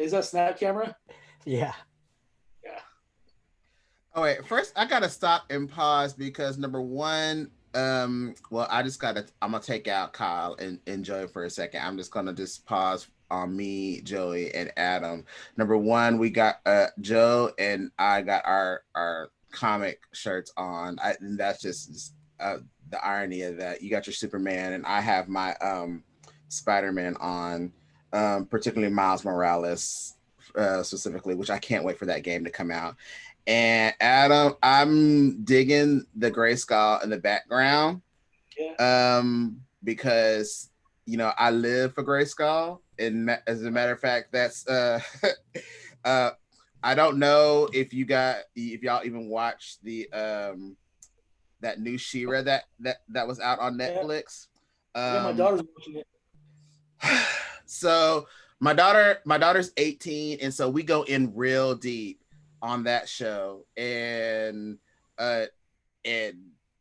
Is that snap camera? Yeah. Yeah. Oh wait, first I gotta stop and pause because number one, well, I'm gonna take out Kyle and Joey for a second. I'm just gonna just pause on me, Joey, and Adam. Number one, we got Joe and I got our comic shirts on. And that's just the irony of that. You got your Superman and I have my Spider-Man on, particularly Miles Morales specifically, which I can't wait for that game to come out. And Adam, I'm digging the gray skull in the background. Yeah. Because I live for gray skull, and as a matter of fact, that's I don't know if y'all even watched the that new She-Ra that was out on Netflix. Yeah, my daughter's watching it. So my daughter's 18, and so we go in real deep on that show, and I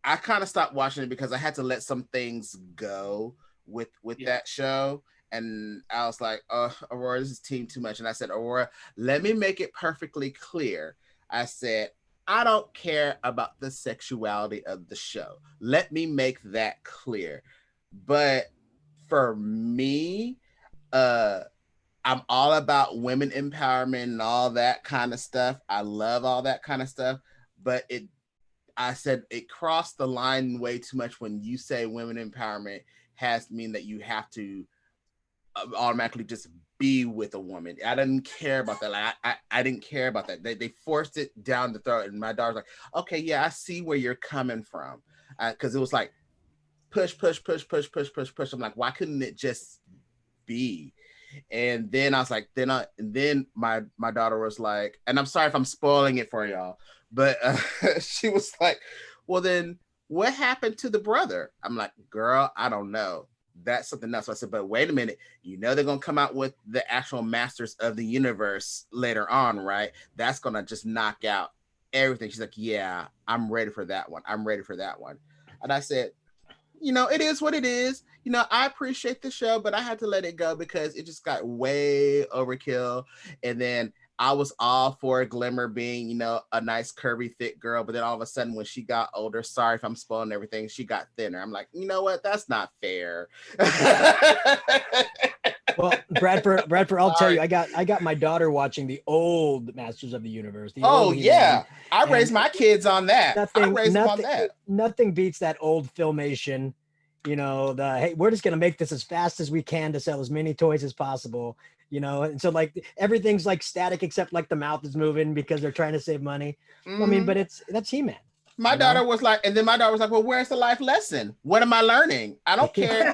kind of stopped watching it because I had to let some things go with that show. And I was like, oh, Aurora, this is team too much. And I said, Aurora, let me make it perfectly clear. I said, I don't care about the sexuality of the show. Let me make that clear. But for me, I'm all about women empowerment and all that kind of stuff. I love all that kind of stuff. But I said it crossed the line way too much when you say women empowerment has to mean that you have to automatically just be with a woman. I didn't care about that. Like, I didn't care about that. They forced it down the throat, and my daughter's like, okay, yeah, I see where you're coming from. Because it was like push. I'm like, why couldn't it just be? And then I was like, then my daughter was like, and I'm sorry if I'm spoiling it for y'all, but she was like, well, then what happened to the brother? I'm like, girl, I don't know. That's something else. So I said, but wait a minute, they're gonna come out with the actual Masters of the Universe later on, right? That's gonna just knock out everything. She's like, yeah, I'm ready for that one. And I said, it is what it is. I appreciate the show, but I had to let it go because it just got way overkill. And then I was all for Glimmer being, a nice curvy, thick girl. But then all of a sudden, when she got older, sorry if I'm spoiling everything, she got thinner. I'm like, you know what? That's not fair. Well, Bradford, I'll tell you, I got my daughter watching the old Masters of the Universe. Yeah, I raised my kids on that. Nothing beats that old Filmation. Hey, we're just gonna make this as fast as we can to sell as many toys as possible. And so like everything's like static except like the mouth is moving because they're trying to save money. I mean, but that's He-Man. My daughter was like, well, where's the life lesson? What am I learning? I don't care.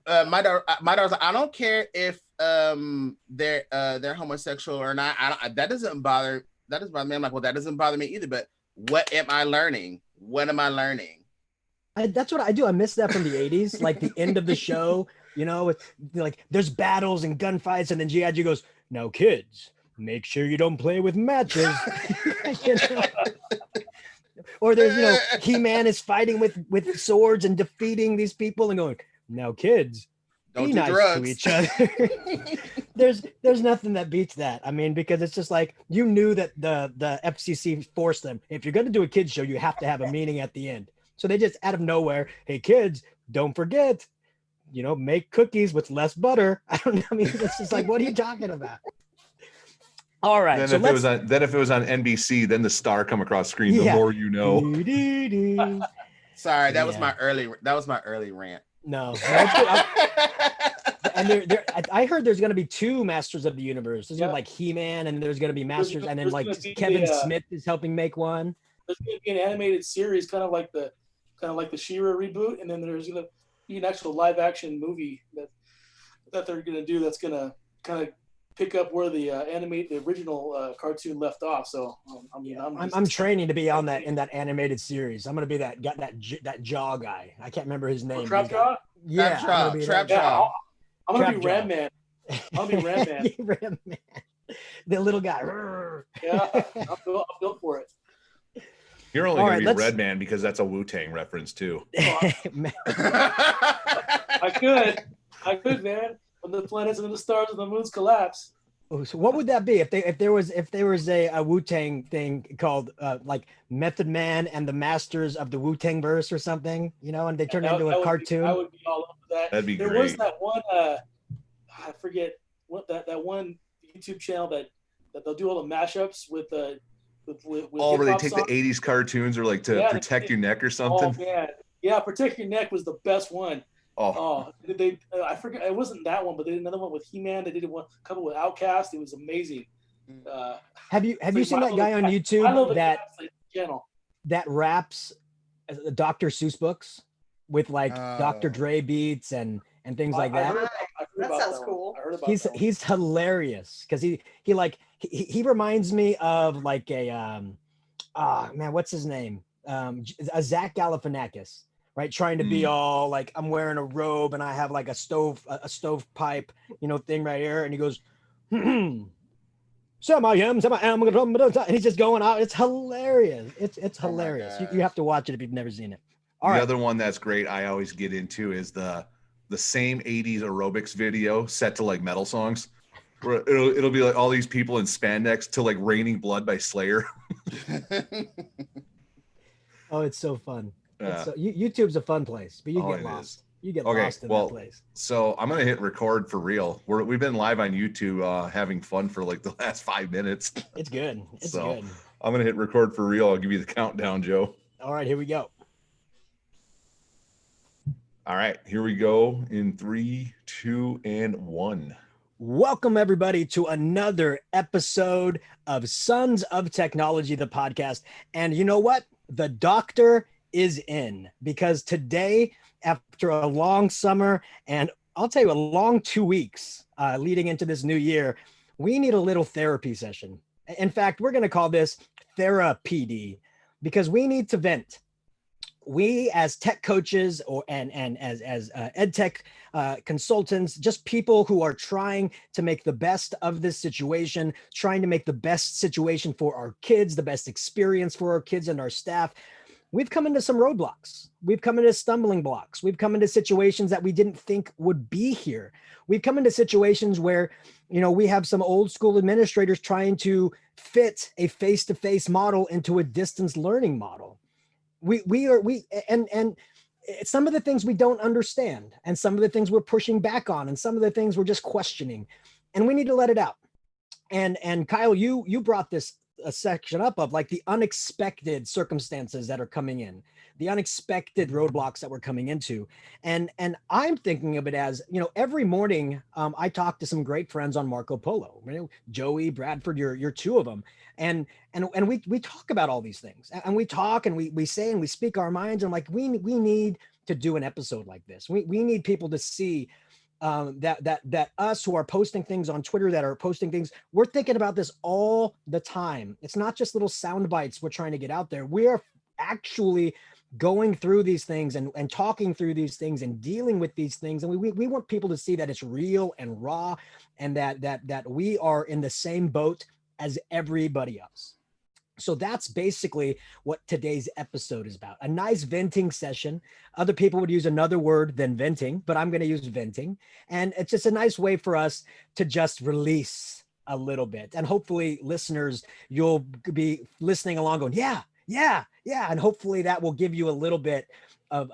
My daughter's like, I don't care if they're homosexual or not. That doesn't bother me. I'm like, well, that doesn't bother me either. But what am I learning? That's what I do. I miss that from the 80s, like the end of the show, like there's battles and gunfights, and then G.I. Joe goes, now kids, make sure you don't play with matches. Or there's, He-Man is fighting with swords and defeating these people and going, now kids, don't be do nice drugs to each other. There's nothing that beats that. I mean, because it's just like, you knew that the FCC forced them. If you're going to do a kids show, you have to have a meaning at the end. So they just out of nowhere, hey kids, don't forget, make cookies with less butter. I don't know. I mean, it's just like, what are you talking about? All right. Then if it was on NBC, then the star come across screen. The more you know. Sorry, that was my early rant. No, it's good. And I heard there's going to be 2 Masters of the Universe. There's like He-Man, and there's going to be Masters, and then like Kevin Smith is helping make one. There's going to be an animated series, kind of like the She-Ra reboot, and then there's going to be an actual live action movie that they're going to do that's going to kind of pick up where the original cartoon left off. So I'm training to be on that in that animated series. I'm going to be that jaw guy. I can't remember his name. Trap Jaw? Yeah, Trap Jaw. I'm going to be Ram Man. I'll be Ram Man. Ram Man. The little guy. Yeah, I'm built for it. You're only going to be Red Man because that's a Wu-Tang reference too. I could, man. when the planets and the stars and the moons collapse. Oh, so what would that be if there was a Wu-Tang thing called like Method Man and the Masters of the Wu-Tang verse or something, you know, and they turned into a cartoon? I would be all over that. That'd be there great. was that one I forget what that one YouTube channel that they'll do all the mashups with with Oh, where they hip-hop take songs. the 80s cartoons or like to Yeah, protect your neck or Oh something. man, yeah, Protect Your Neck was the best one. Oh, Oh, they I forget, it wasn't that one, but they did another one with He-Man. They did a couple with Outkast. It was amazing. Have you seen that guy on I love YouTube the that channel that raps Dr. Seuss books with like Dr. Dre beats and things like that? That sounds cool. I heard about that He's hilarious because he reminds me of like a man, what's his name? A Zach Galifianakis, right? Trying to be all like, I'm wearing a robe and I have like a stovepipe, you know, thing right here, and he goes, Sam I am, and he's just going out. It's hilarious. It's hilarious. You have to watch it if you've never seen it. All right. Other one that's great I always get into is the same 80s aerobics video set to like metal songs. Where it'll be like all these people in spandex to like Raining Blood by Slayer. Oh, it's so fun. YouTube's a fun place, but you get lost. You get lost in that place. So I'm gonna hit record for real. We've been live on YouTube having fun for like the last 5 minutes. It's good. It's good. I'm gonna hit record for real. I'll give you the countdown, Joe. All right, here we go. All right, here we go in 3, 2, and 1. Welcome, everybody, to another episode of Sons of Technology, the podcast. And you know what? The doctor is in, because today, after a long summer, and I'll tell you, a long 2 weeks leading into this new year, we need a little therapy session. In fact, we're going to call this TheraPD, because we need to vent. We as tech coaches and as ed tech consultants, just people who are trying to make the best of this situation, trying to make the best situation for our kids, the best experience for our kids and our staff. We've come into some roadblocks. We've come into stumbling blocks. We've come into situations that we didn't think would be here. We've come into situations where, you know, we have some old school administrators trying to fit a face-to-face model into a distance learning model. And some of the things we don't understand, and some of the things we're pushing back on, and some of the things we're just questioning, and we need to let it out. And Kyle, you brought this a section up of like the unexpected circumstances that are coming in, the unexpected roadblocks that we're coming into. And I'm thinking of it as, you know, every morning I talk to some great friends on Marco Polo, you know, Joey, Bradford, you're two of them. And we talk about all these things, and we talk and we say and we speak our minds. And like, we need to do an episode like this. We need people to see that us who are posting things on Twitter, that are posting things, we're thinking about this all the time. It's not just little sound bites we're trying to get out there. We are actually going through these things and talking through these things and dealing with these things. And we want people to see that it's real and raw, and that we are in the same boat as everybody else. So that's basically what today's episode is about. A nice venting session. Other people would use another word than venting, but I'm going to use venting. And it's just a nice way for us to just release a little bit. And hopefully, listeners, you'll be listening along going, yeah. And hopefully that will give you a little bit of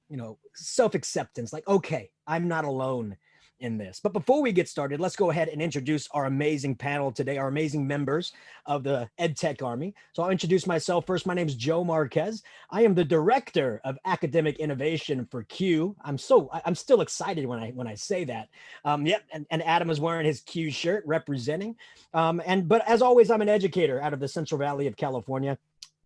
you know, self-acceptance. Like, okay, I'm not alone in this. But before we get started, let's go ahead and introduce our amazing panel today, our amazing members of the EdTech Army. So I'll introduce myself first. My name is Joe Marquez. I am the Director of Academic Innovation for Q. I'm still excited when I say that. Yep, and Adam is wearing his Q shirt representing. But as always, I'm an educator out of the Central Valley of California,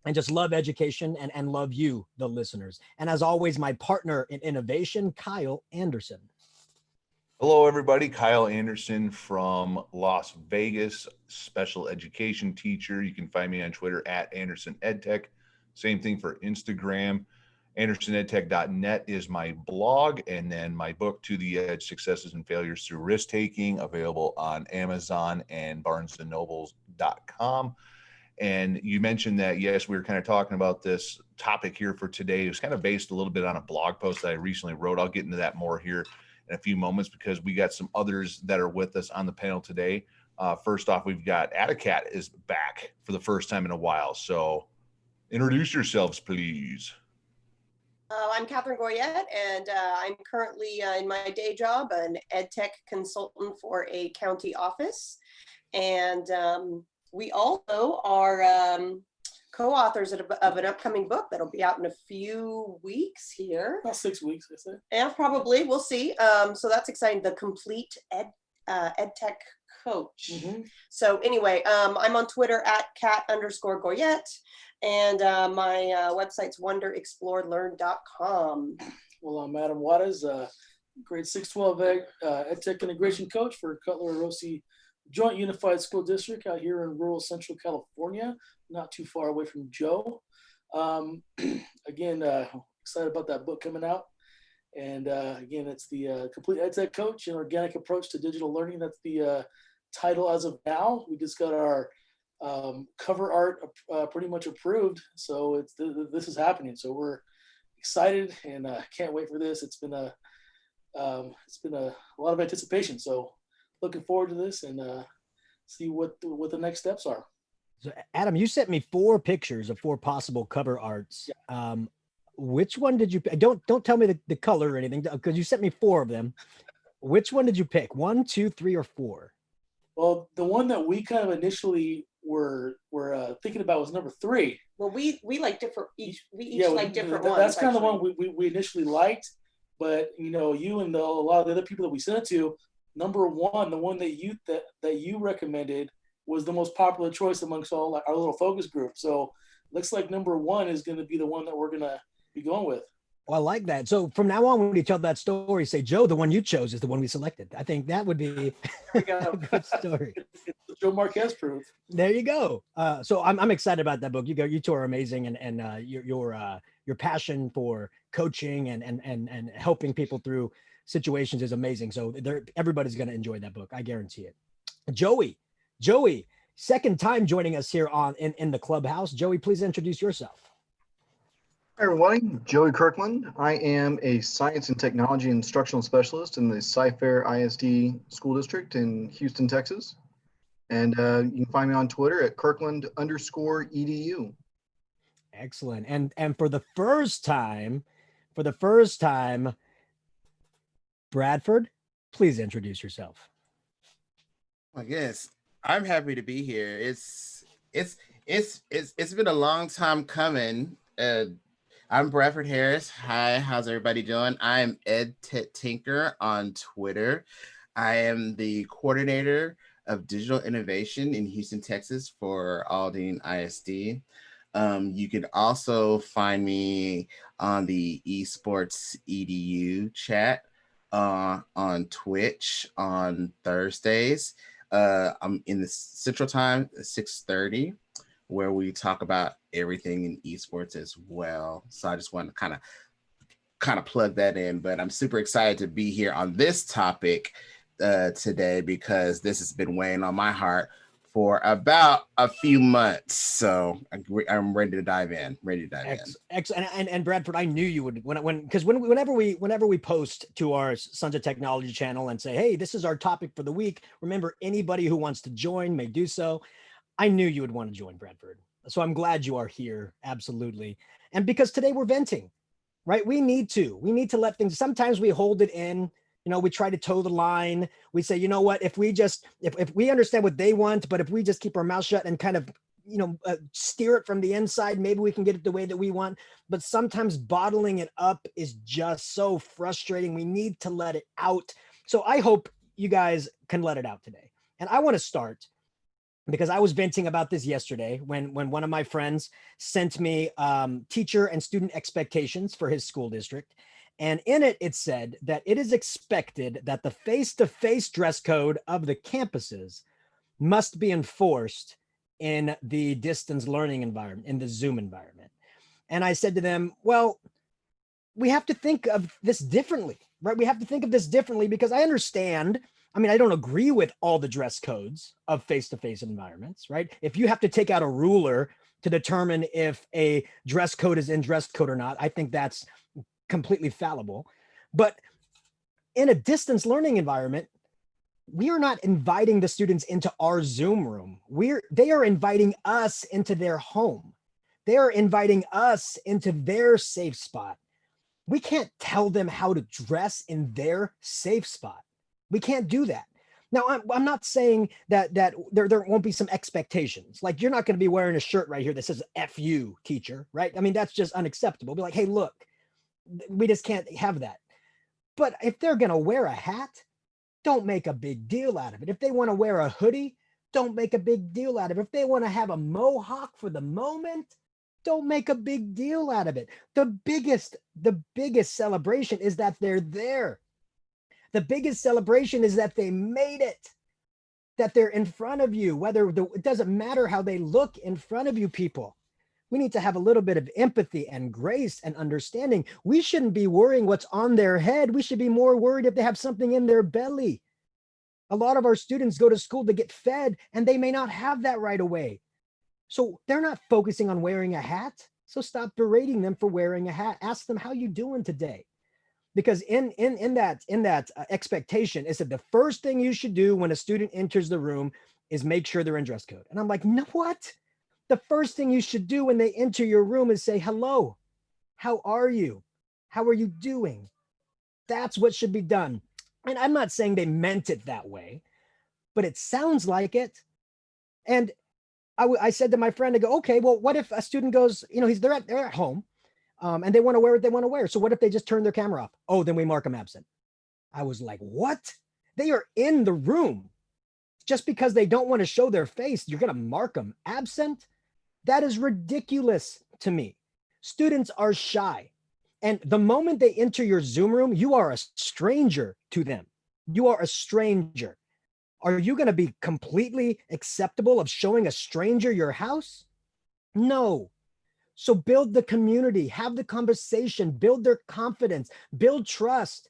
and just love education and love you, the listeners. And as always, my partner in innovation, Kyle Anderson. Hello, everybody. Kyle Anderson from Las Vegas, special education teacher. You can find me on Twitter at Anderson EdTech. Same thing for Instagram. AndersonEdTech.net is my blog, and then my book, To the Edge: Successes and Failures Through Risk Taking, available on Amazon and BarnesandNobles.com. And you mentioned that, yes, we were kind of talking about this topic here for today. It was kind of based a little bit on a blog post that I recently wrote. I'll get into that more here in a few moments because we got some others that are with us on the panel today. First off, we've got Atacat is back for the first time in a while. So introduce yourselves, please. I'm Catherine Goyette, and I'm currently in my day job an ed tech consultant for a county office. And we also are co-authors of an upcoming book that'll be out in a few weeks here. About 6 weeks, I said. Yeah, probably. We'll see. So that's exciting. The Complete Ed Tech Coach. Mm-hmm. So anyway, I'm on Twitter at cat_Goyette. And my website's wonderexplorelearn.com. Well, I'm Adam Waters, grade 612 Ed Tech Integration Coach for Cutler-Rossi Joint Unified School District out here in rural Central California, not too far away from Joe. Again, excited about that book coming out. And again, it's the Complete Ed Tech Coach, an organic approach to digital learning. That's the title as of now. We just got our cover art pretty much approved, so this is happening. So we're excited and can't wait for this. It's been a lot of anticipation. So looking forward to this and see what the next steps are. So Adam, you sent me 4 pictures of 4 possible cover arts. Yeah. Which one did you pick? Don't tell me the color or anything because you sent me 4 of them. Which one did you pick? 1, 2, 3, or 4? Well, the one that we kind of initially were thinking about was number 3. Well, we like different. We each like different ones. That's kind of the one we initially liked, but you and a lot of the other people that we sent it to, number 1, the one that you recommended, was the most popular choice amongst all our little focus group. So looks like number 1 is going to be the one that we're going to be going with. Well, I like that. So from now on, when you tell that story, say, Joe, the one you chose is the one we selected. I think that would be a good story. It's the Joe Marquez proof. There you go. So I'm excited about that book. You 2 are amazing, and your passion for coaching and helping people through situations is amazing. So everybody's going to enjoy that book. I guarantee it. Joey, second time joining us here in the clubhouse. Joey, please introduce yourself. Hi everybody, Joey Kirkland. I am a Science and Technology Instructional Specialist in the Cy-Fair ISD School District in Houston, Texas. And you can find me on Twitter at Kirkland_edu. Excellent. And for the first time, Bradford, please introduce yourself. I guess I'm happy to be here. It's been a long time coming. I'm Bradford Harris. Hi, how's everybody doing? I'm Ed Tinker on Twitter. I am the coordinator of digital innovation in Houston, Texas for Aldine ISD. You can also find me on the eSports EDU chat on Twitch on Thursdays. I'm in the Central Time, 6:30. Where we talk about everything in esports as well. So I just want to kind of plug that in, but I'm super excited to be here on this topic today because this has been weighing on my heart for about a few months. So I'm ready to dive in. Excellent. And Bradford, I knew you would whenever we post to our Sons of Technology channel and say, hey, this is our topic for the week. Remember, anybody who wants to join may do so. I knew you would want to join, Bradford. So I'm glad you are here. Absolutely. And because today we're venting, right? We need to let things, sometimes we hold it in, we try to toe the line. We say, you know what, if we understand what they want, but if we just keep our mouth shut and kind of, steer it from the inside, maybe we can get it the way that we want. But sometimes bottling it up is just so frustrating. We need to let it out. So I hope you guys can let it out today. And I want to start because I was venting about this yesterday when one of my friends sent me teacher and student expectations for his school district. And in it, it said that it is expected that the face-to-face dress code of the campuses must be enforced in the distance learning environment, in the Zoom environment. And I said to them, well, we have to think of this differently, right? We have to think of this differently because I understand. I mean, I don't agree with all the dress codes of face-to-face environments, right? If you have to take out a ruler to determine if a dress code is in dress code or not, I think that's completely fallible. But In a distance learning environment, we are not inviting the students into our Zoom room. They are inviting us into their home. They are inviting us into their safe spot. We can't tell them how to dress in their safe spot. We can't do that. Now, I'm not saying that there won't be some expectations. Like, you're not going to be wearing a shirt right here that says "F you, teacher," right? I mean, that's just unacceptable. Be like, hey, look, we just can't have that. But if they're going to wear a hat, don't make a big deal out of it. If they want to wear a hoodie, don't make a big deal out of it. If they want to have a mohawk for the moment, don't make a big deal out of it. The biggest celebration is that they're there. The biggest celebration is that they made it, that they're in front of you, it doesn't matter how they look in front of you, people. We need to have a little bit of empathy and grace and understanding. We shouldn't be worrying what's on their head. We should be more worried if they have something in their belly. A lot of our students go to school to get fed, and they may not have that right away. So they're not focusing on wearing a hat. So stop berating them for wearing a hat. Ask them, how you doing today? Because in that expectation, is that the first thing you should do when a student enters the room is make sure they're in dress code. And I'm like, no, what? The first thing you should do when they enter your room is say, hello, how are you? How are you doing? That's what should be done. And I'm not saying they meant it that way, but it sounds like it. And I said to my friend, I go, okay, well, what if a student goes, they're at home, and they want to wear what they want to wear. So what if they just turn their camera off? Oh, then we mark them absent. I was like, what? They are in the room. Just because they don't want to show their face, you're going to mark them absent? That is ridiculous to me. Students are shy. And the moment they enter your Zoom room, you are a stranger to them. You are a stranger. Are you going to be completely acceptable of showing a stranger your house? No. So build the community, have the conversation, build their confidence, build trust,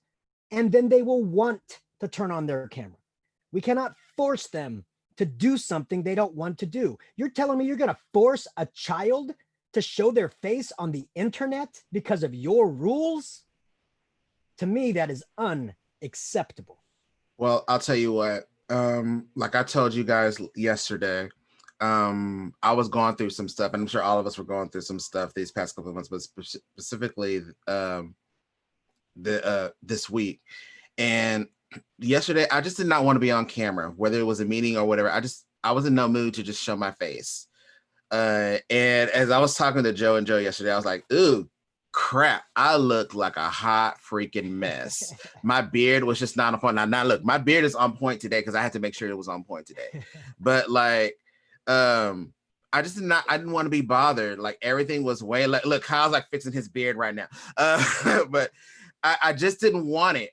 and then they will want to turn on their camera. We cannot force them to do something they don't want to do. You're telling me you're going to force a child to show their face on the internet because of your rules? To me, that is unacceptable. Well, I'll tell you what, like I told you guys yesterday, I was going through some stuff, and I'm sure all of us were going through some stuff these past couple of months, but specifically this week. And yesterday, I just did not want to be on camera, whether it was a meeting or whatever. I was in no mood to just show my face. And as I was talking to Joe and Joe yesterday, I was like, ooh, crap, I look like a hot freaking mess. My beard was just not on point. Now look, my beard is on point today because I had to make sure it was on point today. But like, I didn't want to be bothered. Like, everything was way like, look, Kyle's like fixing his beard right now. But I just didn't want it.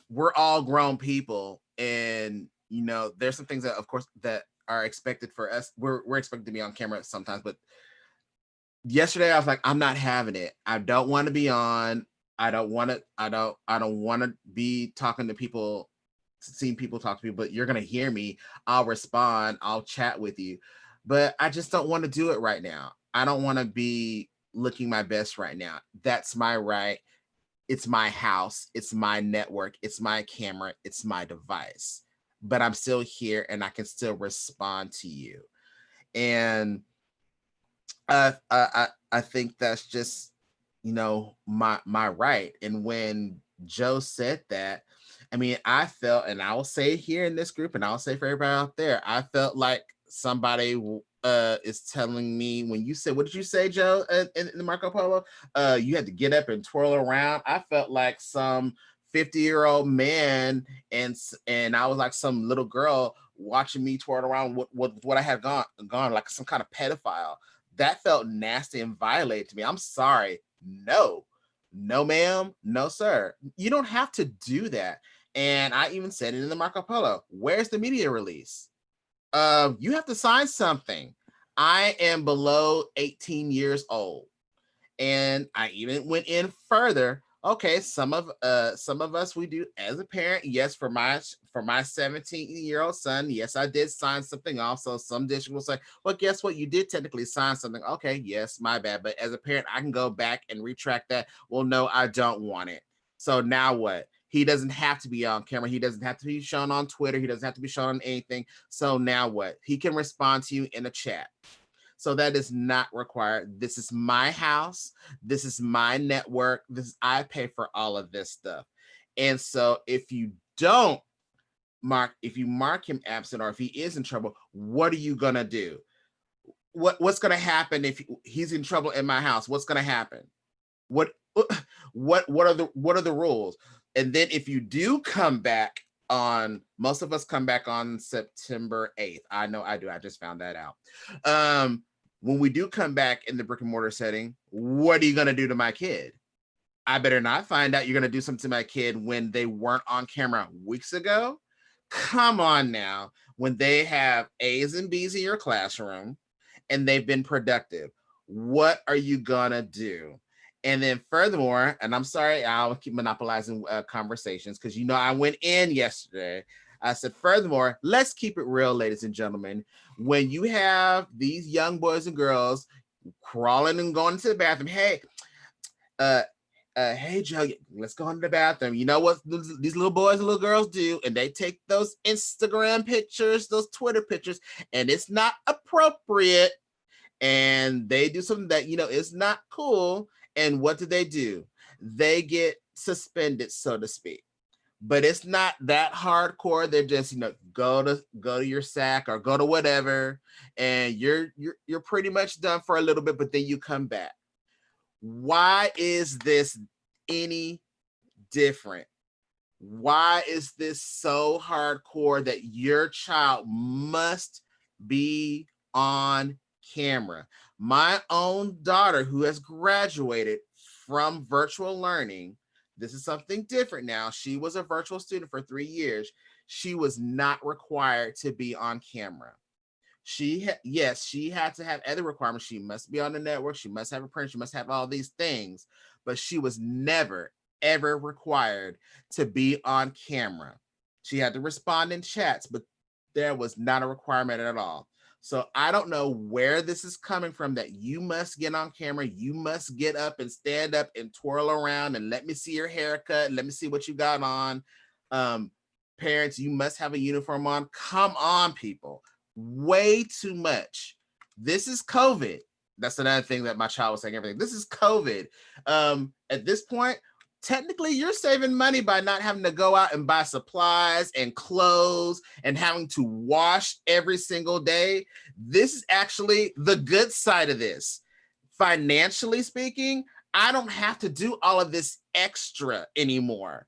We're all grown people, and there's some things that, of course, that are expected for us. We're expected to be on camera sometimes, but yesterday I was like, I'm not having it. I don't want to be on. I don't want to be talking to people, seeing people talk to me, but you're going to hear me. I'll respond. I'll chat with you, but I just don't want to do it right now. I don't want to be looking my best right now. That's my right. It's my house. It's my network. It's my camera. It's my device, but I'm still here and I can still respond to you. And I think that's just, my right. And when Joe said that, I mean, I felt, and I will say here in this group, and I'll say for everybody out there, I felt like somebody is telling me, when you said, what did you say, Joe, in the Marco Polo? You had to get up and twirl around. I felt like some 50-year-old man, and I was like some little girl watching me twirl around what I had gone like some kind of pedophile. That felt nasty and violated to me. I'm sorry. No, ma'am. No, sir. You don't have to do that. And I even said it in the Marco Polo. Where's the media release? You have to sign something. I am below 18 years old. And I even went in further. Okay, some of us, we do as a parent. Yes, for my 17-year-old son, yes, I did sign something off. So some district will say, well, guess what? You did technically sign something. Okay, yes, my bad. But as a parent, I can go back and retract that. Well, no, I don't want it. So now what? He doesn't have to be on camera. He doesn't have to be shown on Twitter. He doesn't have to be shown on anything. So now what? He can respond to you in a chat. So that is not required. This is my house. This is my network. I pay for all of this stuff. And so if you mark him absent, or if he is in trouble, what are you gonna do? What's gonna happen if he's in trouble in my house? What's gonna happen? What are the rules? And then if you do come back most of us come back on September 8th. I know I do. I just found that out. When we do come back in the brick and mortar setting, what are you going to do to my kid? I better not find out you're going to do something to my kid when they weren't on camera weeks ago. Come on now. When they have A's and B's in your classroom and they've been productive, what are you going to do? And then furthermore, and I'm sorry, I'll keep monopolizing conversations because, I went in yesterday. I said, furthermore, let's keep it real, ladies and gentlemen. When you have these young boys and girls crawling and going to the bathroom, hey, Joe, let's go into the bathroom. You know what these little boys and little girls do? And they take those Instagram pictures, those Twitter pictures, and it's not appropriate. And they do something that, is not cool. And what do? They get suspended, so to speak. But it's not that hardcore. They're just, go to your sack or go to whatever, and you're pretty much done for a little bit, but then you come back. Why is this any different? Why is this so hardcore that your child must be on camera? My own daughter, who has graduated from virtual learning, this is something different now. She was a virtual student for 3 years. She was not required to be on camera. She had to have other requirements. She must be on the network. She must have a printer. She must have all these things, but she was never, ever required to be on camera. She had to respond in chats, but there was not a requirement at all. So I don't know where this is coming from that you must get on camera. You must get up and stand up and twirl around and let me see your haircut. Let me see what you got on. Parents, you must have a uniform on. Come on, people. Way too much. This is COVID. That's another thing that my child was saying, everything. This is COVID. At this point, technically you're saving money by not having to go out and buy supplies and clothes and having to wash every single day. This is actually the good side of this. Financially speaking, I don't have to do all of this extra anymore.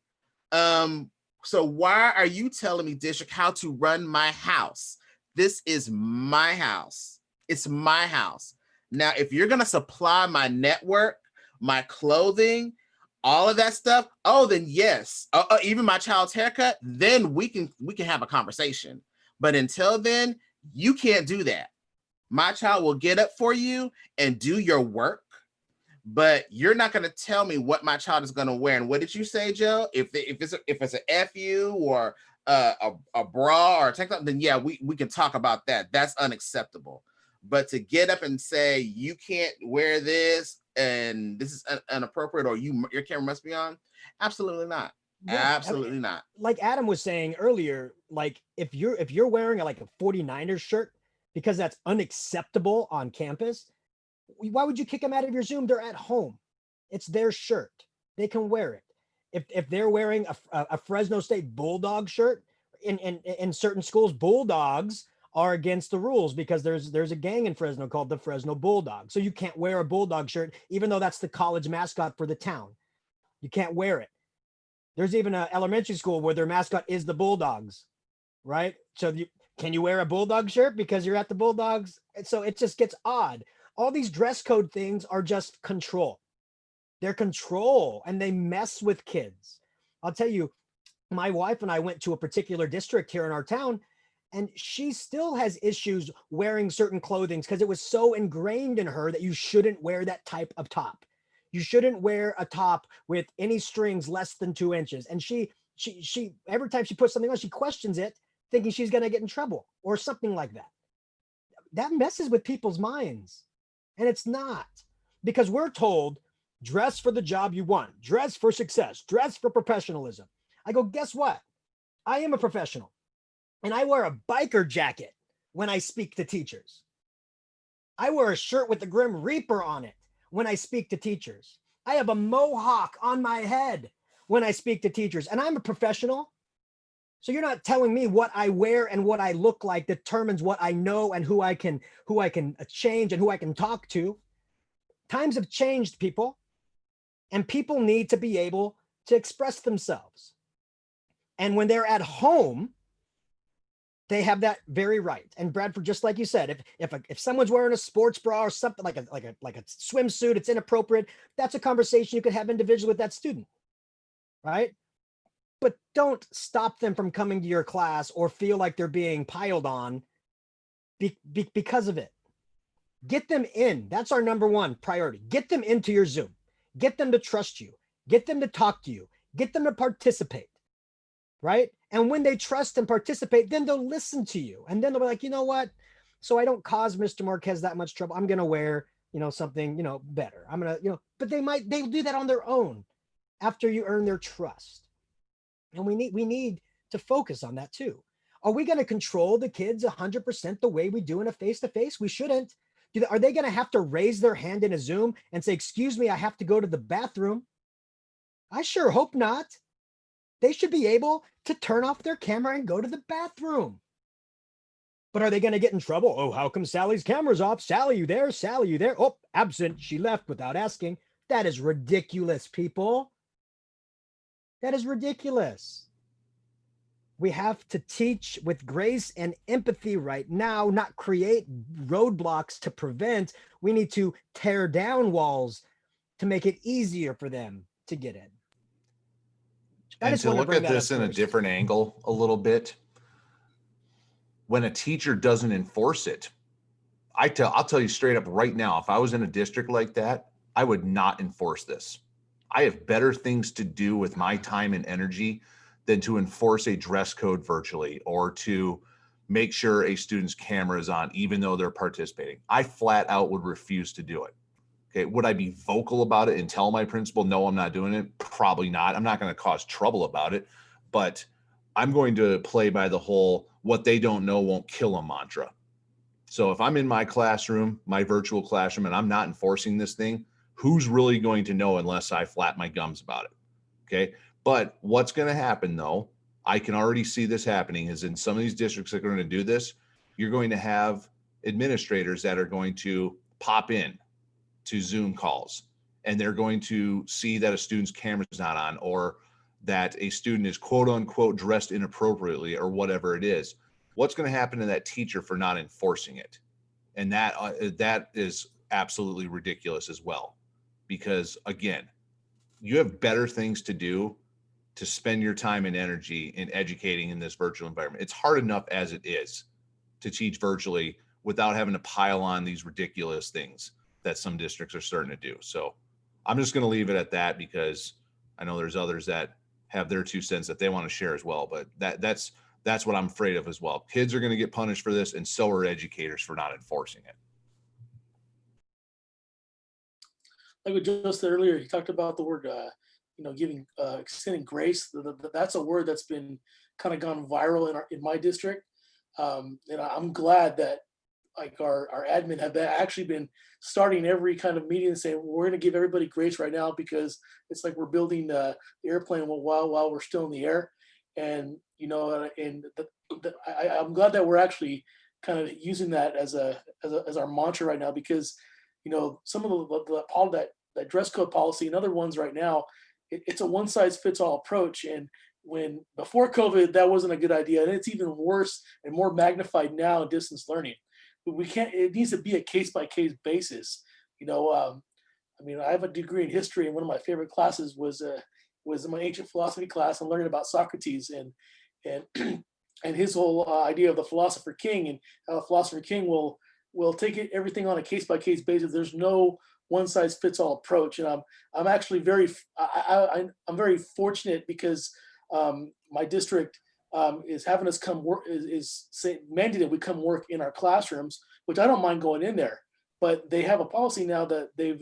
So why are you telling me, district, how to run my house? This is my house. It's my house. Now, if you're going to supply my network, my clothing, all of that stuff, then yes, even my child's haircut, then we can have a conversation. But until then, you can't do that. My child will get up for you and do your work, but you're not going to tell me what my child is going to wear. And what did you say, Joe? If it's an FU or a bra or a tank top, then yeah, we can talk about that. That's unacceptable. But to get up and say you can't wear this and this is inappropriate, or your camera must be on, absolutely not. Yeah, absolutely not. Like Adam was saying earlier, like if you're wearing a 49ers shirt because that's unacceptable on campus, why would you kick them out of your Zoom? They're at home. It's their shirt. They can wear it. If they're wearing a Fresno State Bulldog shirt, in certain schools, Bulldogs are against the rules because there's a gang in Fresno called the Fresno Bulldogs. So you can't wear a Bulldog shirt, even though that's the college mascot for the town. You can't wear it. There's even an elementary school where their mascot is the Bulldogs, right? So can you wear a Bulldog shirt because you're at the Bulldogs? And so it just gets odd. All these dress code things are just control. They're control, and they mess with kids. I'll tell you, my wife and I went to a particular district here in our town, and she still has issues wearing certain clothing because it was so ingrained in her that you shouldn't wear that type of top. You shouldn't wear a top with any strings less than 2 inches. And she every time she puts something on, she questions it, thinking she's going to get in trouble or something like that. That messes with people's minds. And it's not, because we're told Dress for the job you want. Dress for success. Dress for professionalism. I go, guess what? I am a professional, and I wear a biker jacket when I speak to teachers. I wear a shirt with the Grim Reaper on it when I speak to teachers. I have a mohawk on my head when I speak to teachers, and I'm a professional. So you're not telling me what I wear and what I look like determines what I know and who I can change and who I can talk to. Times have changed, people, and people need to be able to express themselves. And when they're at home, they have that very right. And Bradford, just like you said, if someone's wearing a sports bra or something like a swimsuit, it's inappropriate. That's a conversation you could have individually with that student, right? But don't stop them from coming to your class or feel like they're being piled on because of it. Get them in. That's our number one priority. Get them into your Zoom. Get them to trust you. Get them to talk to you. Get them to participate, right? And when they trust and participate, then they'll listen to you. And then they'll be like, you know what? So I don't cause Mr. Marquez that much trouble. I'm going to wear, something, better. I'm going to, but they'll do that on their own after you earn their trust. And we need to focus on that too. Are we going to control the kids 100% the way we do in a face-to-face? We shouldn't. Are they going to have to raise their hand in a Zoom and say, excuse me, I have to go to the bathroom? I sure hope not. They should be able to turn off their camera and go to the bathroom. But are they going to get in trouble? Oh, how come Sally's camera's off? Sally, you there? Sally, you there? Oh, absent. She left without asking. That is ridiculous, people. That is ridiculous. We have to teach with grace and empathy right now, not create roadblocks to prevent. We need to tear down walls to make it easier for them to get in. And to look at this in a different angle a little bit, when a teacher doesn't enforce it, I'll tell you straight up right now, if I was in a district like that, I would not enforce this. I have better things to do with my time and energy than to enforce a dress code virtually or to make sure a student's camera is on, even though they're participating. I flat out would refuse to do it. Okay, would I be vocal about it and tell my principal, no, I'm not doing it? Probably not. I'm not going to cause trouble about it, but I'm going to play by the whole, what they don't know won't kill them mantra. So if I'm in my classroom, my virtual classroom, and I'm not enforcing this thing, who's really going to know unless I flap my gums about it? Okay. But what's going to happen though, I can already see this happening, is in some of these districts that are going to do this, you're going to have administrators that are going to pop in to Zoom calls, and they're going to see that a student's camera is not on, or that a student is quote unquote dressed inappropriately, or whatever it is. What's going to happen to that teacher for not enforcing it? And that is absolutely ridiculous as well, because again, you have better things to do to spend your time and energy in educating in this virtual environment. It's hard enough as it is to teach virtually without having to pile on these ridiculous things that some districts are starting to do. So I'm just going to leave it at that, because I know there's others that have their 2 cents that they want to share as well. But that's what I'm afraid of as well. Kids are going to get punished for this, and so are educators for not enforcing it. Like we just said earlier, you talked about the word, giving, extending grace. That's a word that's been kind of gone viral in my district. And I'm glad that like our admin have actually been starting every kind of meeting and saying, well, we're going to give everybody grace right now, because it's like we're building the airplane while we're still in the air. And, I'm glad that we're actually kind of using that as our mantra right now, because, some of that dress code policy and other ones right now, it's a one size fits all approach. And when before COVID, that wasn't a good idea. And it's even worse and more magnified now in distance learning. But it needs to be a case by case basis. I have a degree in history, and one of my favorite classes was in my ancient philosophy class. I'm learning about Socrates and and his whole idea of the philosopher king, and how the philosopher king will take everything on a case by case basis. There's no one size fits all approach, and I'm actually I'm very fortunate, because my district is having us come work, is mandated we come work in our classrooms, which I don't mind going in there, but they have a policy now that they've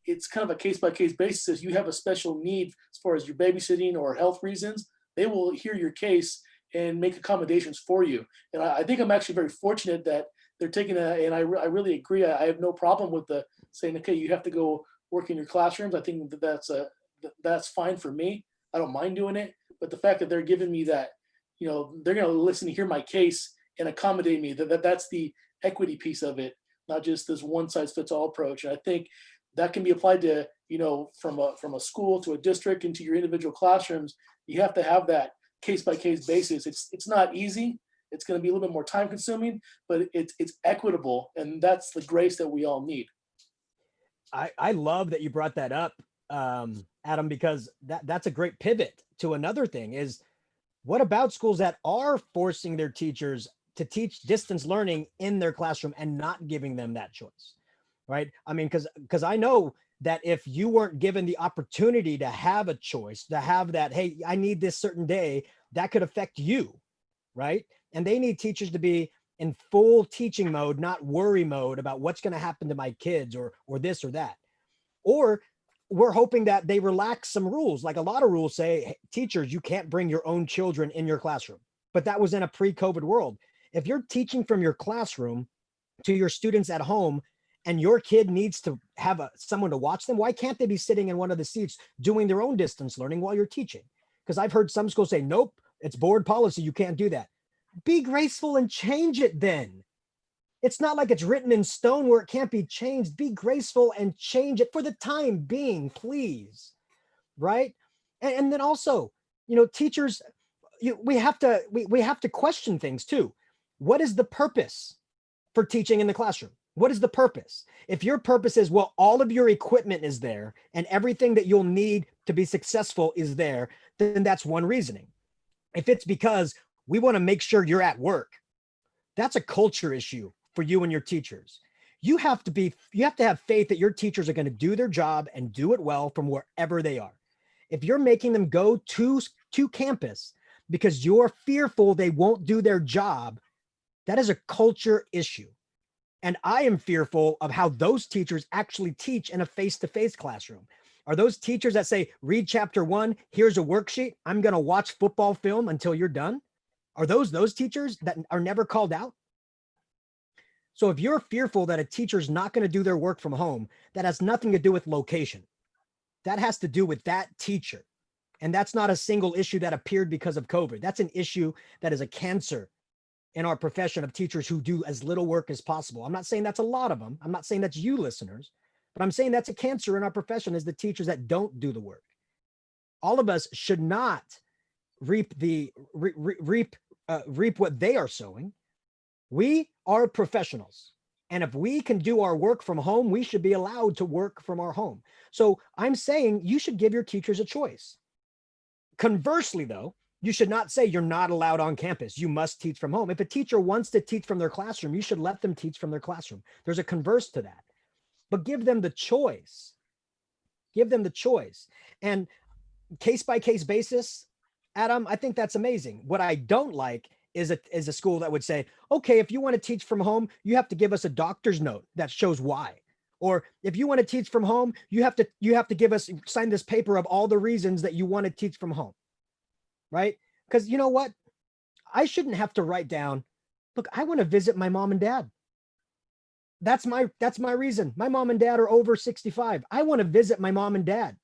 it's kind of a case by case basis. If you have a special need as far as your babysitting or health reasons, they will hear your case and make accommodations for you. And I think I'm actually very fortunate that they're taking that. And I really agree. I have no problem with the saying, okay, you have to go work in your classrooms. I think that's fine for me. I don't mind doing it. But the fact that they're giving me that, they're going to listen to hear my case and accommodate me, that's the equity piece of it, not just this one size fits all approach. And I think that can be applied to, from a school to a district into your individual classrooms. You have to have that case by case basis. It's not easy. It's going to be a little bit more time consuming, but it's equitable, and that's the grace that we all need. I love that you brought that up, Adam, because that's a great pivot to another thing. Is what about schools that are forcing their teachers to teach distance learning in their classroom and not giving them that choice, right? I mean, because I know that if you weren't given the opportunity to have a choice, to have that, hey, I need this certain day, that could affect you, right? And they need teachers to be in full teaching mode, not worry mode about what's going to happen to my kids or this or that. Or we're hoping that they relax some rules. Like a lot of rules say, hey, teachers, you can't bring your own children in your classroom. But that was in a pre-COVID world. If you're teaching from your classroom to your students at home and your kid needs to have someone to watch them, why can't they be sitting in one of the seats doing their own distance learning while you're teaching? Because I've heard some schools say, nope, it's board policy. You can't do that. Be graceful and change it then. It's not like it's written in stone where it can't be changed. Be graceful and change it for the time being, please. Right? And then also, teachers, we have to question things too. What is the purpose for teaching in the classroom? What is the purpose? If your purpose is, well, all of your equipment is there and everything that you'll need to be successful is there, then that's one reasoning. If it's because we want to make sure you're at work, that's a culture issue for you and your teachers. You have to have faith that your teachers are going to do their job and do it well from wherever they are. If you're making them go to campus because you're fearful they won't do their job, that is a culture issue. And I am fearful of how those teachers actually teach in a face-to-face classroom. Are those teachers that say, read chapter 1, here's a worksheet, I'm going to watch football film until you're done? Are those teachers that are never called out? So if you're fearful that a teacher's not going to do their work from home, that has nothing to do with location. That has to do with that teacher. And that's not a single issue that appeared because of COVID. That's an issue that is a cancer in our profession of teachers who do as little work as possible. I'm not saying that's a lot of them. I'm not saying that's you listeners, but I'm saying that's a cancer in our profession is the teachers that don't do the work. All of us should not reap what they are sowing. We are professionals. And if we can do our work from home, we should be allowed to work from our home. So I'm saying you should give your teachers a choice. Conversely, though, you should not say you're not allowed on campus. You must teach from home. If a teacher wants to teach from their classroom, you should let them teach from their classroom. There's a converse to that. But give them the choice. Give them the choice. And case by case basis, Adam, I think that's amazing. What I don't like is a school that would say, okay, if you want to teach from home, you have to give us a doctor's note that shows why. Or if you want to teach from home, you have to sign this paper of all the reasons that you want to teach from home. Right? Because you know what? I shouldn't have to write down, look, I want to visit my mom and dad. That's my reason. My mom and dad are over 65. I want to visit my mom and dad.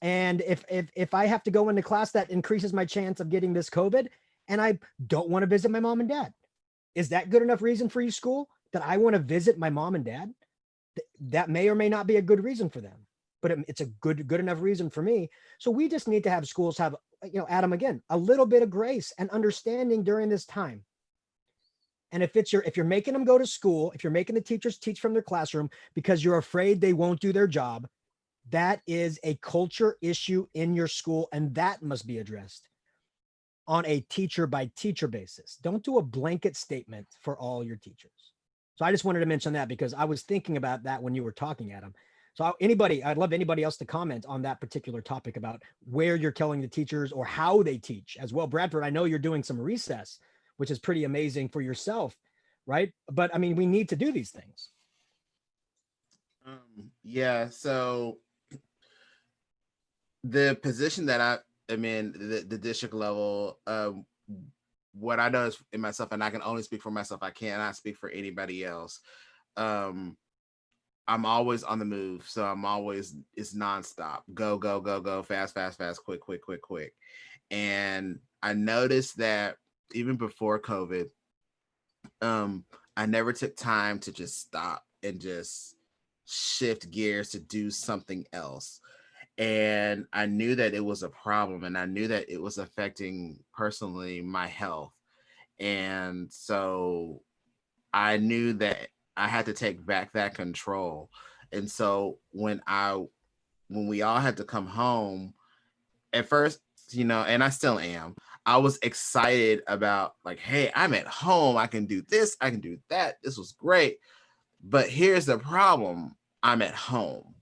And if I have to go into class, that increases my chance of getting this COVID, and I don't want to visit my mom and dad. Is that good enough reason for you, school, that I want to visit my mom and dad? That may or may not be a good reason for them, but it's a good enough reason for me. So we just need to have schools have, Adam, again, a little bit of grace and understanding during this time. And if you're making them go to school, if you're making the teachers teach from their classroom because you're afraid they won't do their job, that is a culture issue in your school, and that must be addressed on a teacher by teacher basis. Don't do a blanket statement for all your teachers. So I just wanted to mention that because I was thinking about that when you were talking, Adam. So I'd love anybody else to comment on that particular topic about where you're telling the teachers or how they teach as well. Bradford, I know you're doing some recess, which is pretty amazing for yourself, right? But I mean, we need to do these things. Yeah, so the position that I'm in, the district level, what I know is in myself, and I can only speak for myself. I cannot speak for anybody else. Um, I'm always on the move, so I'm always it's nonstop. Go, go, go, go, fast, fast, fast, quick, quick, quick, quick. And I noticed that even before COVID, um, I never took time to just stop and just shift gears to do something else. And I knew that it was a problem, and I knew that it was affecting personally my health. And so I knew that I had to take back that control. And so when we all had to come home, at first, and I still am, I was excited about like, hey, I'm at home. I can do this, I can do that. This was great. But here's the problem. I'm at home.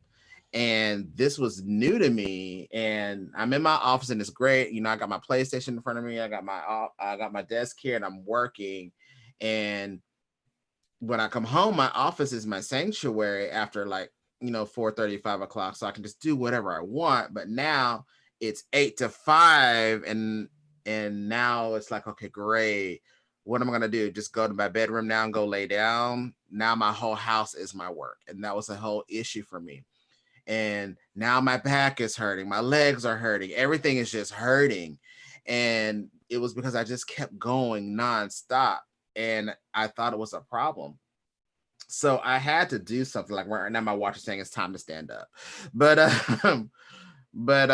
And this was new to me. And I'm in my office and it's great. I got my PlayStation in front of me. I got my desk here and I'm working. And when I come home, my office is my sanctuary after like 4:30, 5 o'clock, so I can just do whatever I want. But now it's 8 to 5, and now it's like, okay, great. What am I gonna do? Just go to my bedroom now and go lay down? Now my whole house is my work, and that was a whole issue for me. And now my back is hurting, my legs are hurting, everything is just hurting, and it was because I just kept going nonstop, and I thought it was a problem. So I had to do something. Like right now, my watch is saying it's time to stand up, but but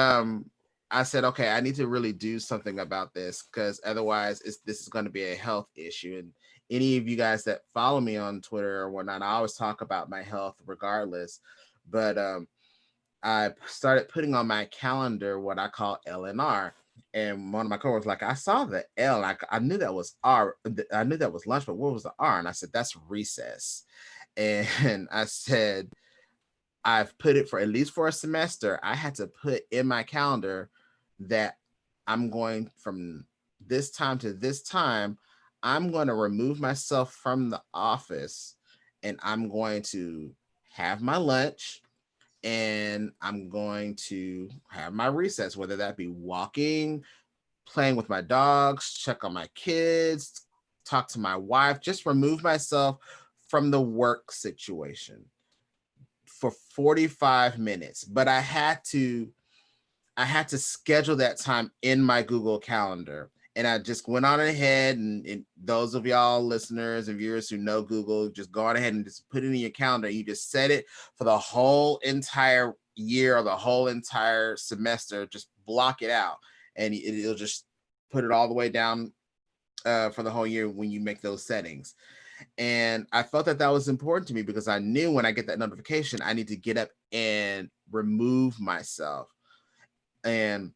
I said, okay, I need to really do something about this because otherwise, this is going to be a health issue. And any of you guys that follow me on Twitter or whatnot, I always talk about my health regardless. But I started putting on my calendar what I call LNR. And one of my coworkers like, I saw the L. Like I knew that was R. I knew that was lunch, but what was the R? And I said, that's recess. And I said, I've put it for at least for a semester. I had to put in my calendar that I'm going from this time to this time. I'm going to remove myself from the office and I'm going to have my lunch and I'm going to have my recess, whether that be walking, playing with my dogs, check on my kids, talk to my wife, just remove myself from the work situation for 45 minutes. But I had to schedule that time in my Google Calendar. And I just went on ahead and those of y'all listeners and viewers who know Google, just go on ahead and just put it in your calendar. You just set it for the whole entire year or the whole entire semester. Just block it out and it'll just put it all the way down for the whole year when you make those settings. And I felt that was important to me because I knew when I get that notification, I need to get up and remove myself. And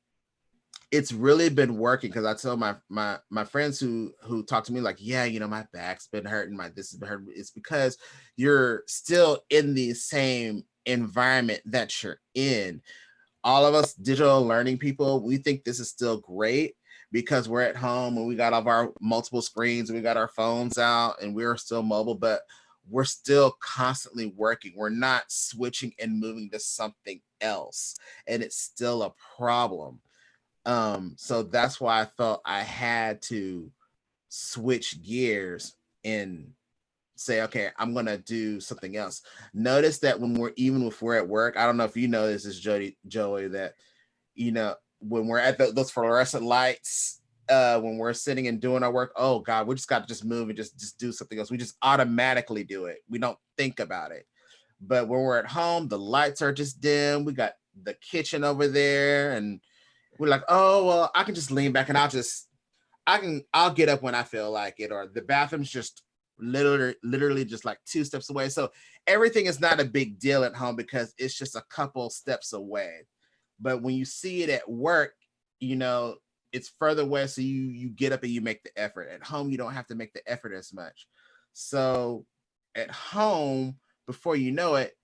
it's really been working because I tell my friends who talk to me like, yeah, my back's been hurting, my this has been hurting. It's because you're still in the same environment that you're in. All of us digital learning people, we think this is still great because we're at home and we got all of our multiple screens and we got our phones out and we're still mobile, but we're still constantly working. We're not switching and moving to something else, and it's still a problem. So that's why I felt I had to switch gears and say, okay, I'm gonna do something else. Notice that even if we're at work, I don't know if you know this is Joey, that when we're at those fluorescent lights, when we're sitting and doing our work, oh God, we just got to just move and just do something else. We just automatically do it. We don't think about it. But when we're at home, the lights are just dim. We got the kitchen over there, and we're like, oh well, I can just lean back and I'll get up when I feel like it, or the bathroom's just literally just like 2 steps away. So everything is not a big deal at home because it's just a couple steps away. But when you see it at work, it's further away. So you get up and you make the effort. At home, you don't have to make the effort as much. So at home, before you know it,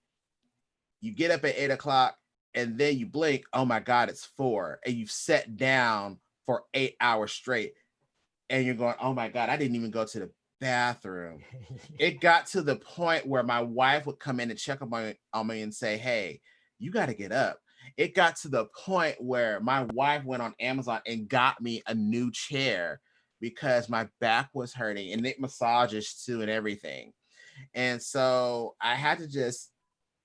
you get up at 8 o'clock and then you blink, oh my God, it's 4. And you've sat down for 8 hours straight. And you're going, oh my God, I didn't even go to the bathroom. It got to the point where my wife would come in and check on me and say, hey, you got to get up. It got to the point where my wife went on Amazon and got me a new chair because my back was hurting, and it massages too and everything. And so I had to just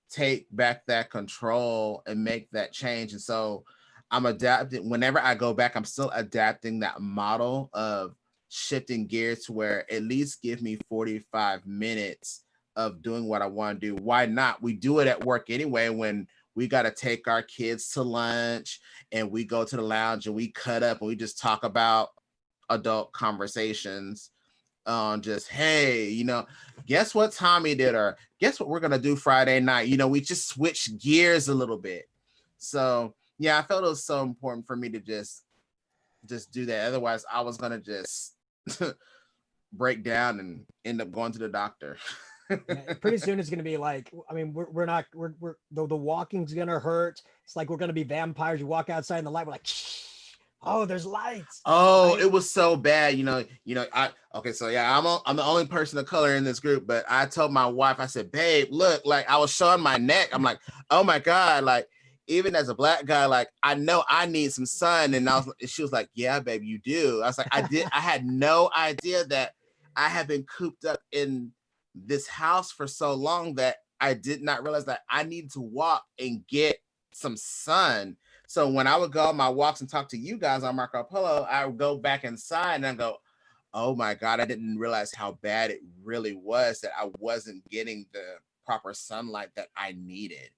take back that control and make that change. And so I'm adapting. Whenever I go back, I'm still adapting that model of shifting gears to where at least give me 45 minutes of doing what I want to do. Why not? We do it at work anyway when we got to take our kids to lunch and we go to the lounge and we cut up and we just talk about adult conversations on just, hey, guess what Tommy did, or guess what we're gonna do Friday night. We just switch gears a little bit. So yeah, I felt it was so important for me to just do that. Otherwise, I was gonna just break down and end up going to the doctor. Yeah, pretty soon it's going to be like, I mean, we're not, the walking's going to hurt. It's like we're going to be vampires. You walk outside in the light, we're like, oh, there's lights. Oh, right? It was so bad. Okay, so yeah, I'm the only person of color in this group, but I told my wife, I said, babe, look, like I was showing my neck. I'm like, oh my God, like even as a black guy, like I know I need some sun. And she was like, yeah, babe, you do. I was like, I had no idea that I had been cooped up in this house for so long that I did not realize that I needed to walk and get some sun. So when I would go on my walks and talk to you guys on Marco Polo, I would go back inside and I go, oh my God, I didn't realize how bad it really was, that I wasn't getting the proper sunlight that I needed.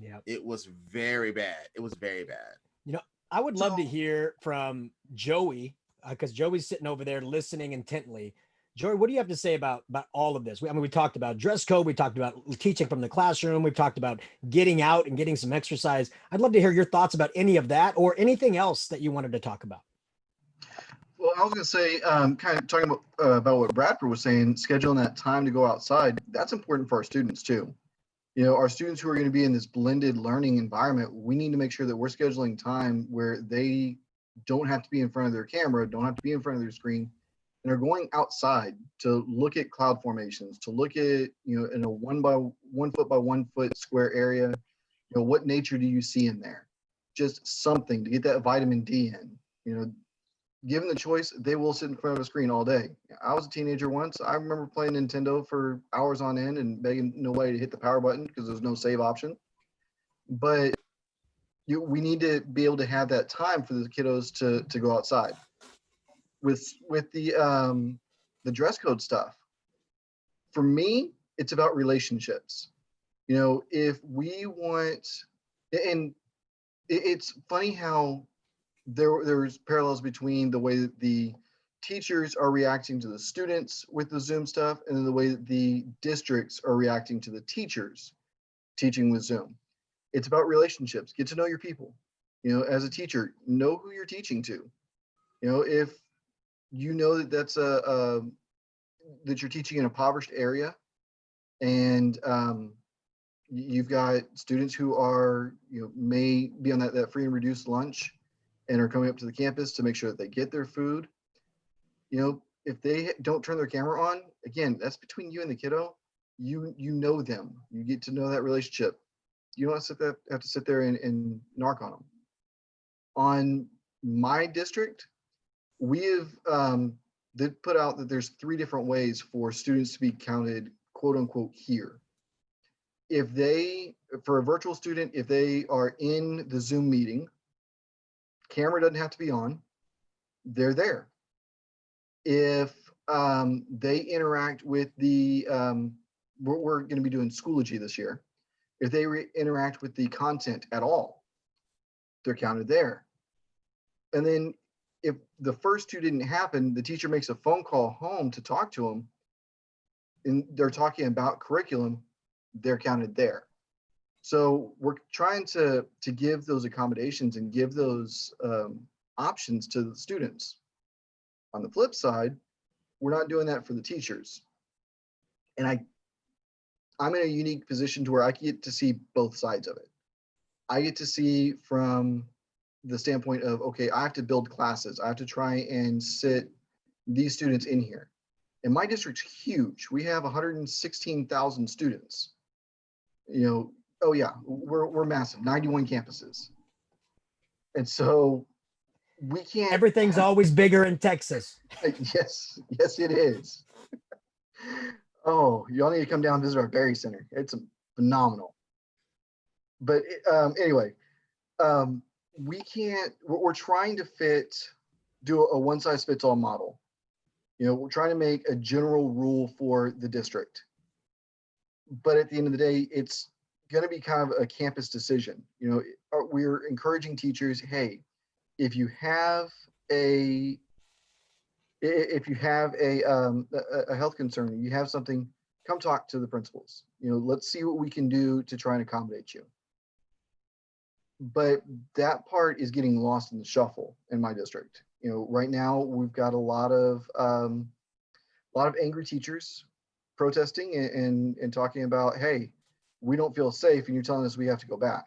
Yeah. It was very bad. It was very bad. I would love to hear from Joey, because Joey's sitting over there listening intently. Joey, what do you have to say about all of this? We talked about dress code. We talked about teaching from the classroom. We've talked about getting out and getting some exercise. I'd love to hear your thoughts about any of that or anything else that you wanted to talk about. Well, I was going to say, kind of talking about what Bradford was saying, scheduling that time to go outside, that's important for our students too. Our students who are going to be in this blended learning environment, we need to make sure that we're scheduling time where they don't have to be in front of their camera, don't have to be in front of their screen, and are going outside to look at cloud formations, to look at, in a 1 foot by 1 foot square area, what nature do you see in there? Just something to get that vitamin D in. Given the choice, they will sit in front of a screen all day. I was a teenager once. I remember playing Nintendo for hours on end and begging nobody to hit the power button because there's no save option. But we need to be able to have that time for the kiddos to go outside. With the dress code stuff, for me, it's about relationships. If we want, and it's funny how there's parallels between the way that the teachers are reacting to the students with the Zoom stuff and the way that the districts are reacting to the teachers teaching with Zoom. It's about relationships. Get to know your people. As a teacher, know who you're teaching to. If you know that that's that you're teaching in an impoverished area, and you've got students who are may be on that free and reduced lunch and are coming up to the campus to make sure that they get their food. If they don't turn their camera on, again, that's between you and the kiddo. You know them. You get to know that relationship. You don't have to sit there and narc on them. On my district, we have they put out that there's 3 different ways for students to be counted, quote unquote, here. If for a virtual student, if they are in the Zoom meeting, camera doesn't have to be on, they're there. If they interact with the, we're going to be doing Schoology this year. If they interact with the content at all, they're counted there. And then if the first 2 didn't happen, the teacher makes a phone call home to talk to them, and they're talking about curriculum, they're counted there. So we're trying to give those accommodations and give those options to the students. On the flip side, we're not doing that for the teachers. And I'm in a unique position to where I get to see both sides of it. I get to see from the standpoint of, okay, I have to build classes. I have to try and sit these students in here. And my district's huge. We have 116,000 students. Oh yeah, we're massive, 91 campuses. And so we can't. Everything's always bigger in Texas. Yes, it is. Oh, y'all need to come down and visit our Berry Center. It's phenomenal. But anyway, we can't. We're trying to do a one-size-fits-all model. We're trying to make a general rule for the district. But at the end of the day, it's going to be kind of a campus decision. We're encouraging teachers, hey, if you have a health concern, you have something, come talk to the principals. Let's see what we can do to try and accommodate you. But that part is getting lost in the shuffle in my district. Right now we've got a lot of angry teachers protesting and talking about, hey, we don't feel safe, and you're telling us we have to go back.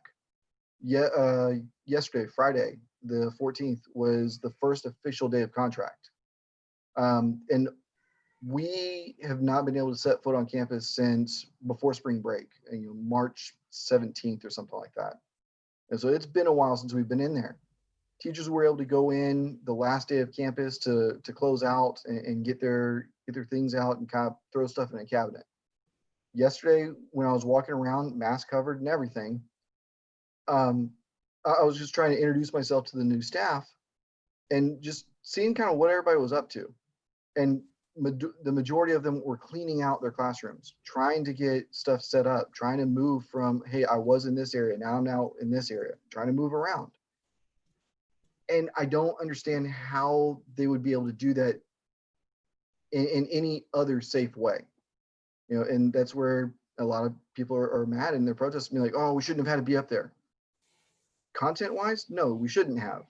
Yesterday, Friday, the 14th, was the first official day of contract. And we have not been able to set foot on campus since before spring break, March 17th or something like that. And so it's been a while since we've been in there. Teachers were able to go in the last day of campus to close out and get their things out and kind of throw stuff in a cabinet. Yesterday, when I was walking around, mask covered and everything, I was just trying to introduce myself to the new staff and just seeing kind of what everybody was up to. And the majority of them were cleaning out their classrooms, trying to get stuff set up, trying to move from, hey, I was in this area, now I'm now in this area, trying to move around. And I don't understand how they would be able to do that in any other safe way. And that's where a lot of people are mad and they're protesting, like, oh, we shouldn't have had to be up there. Content wise, no, we shouldn't have.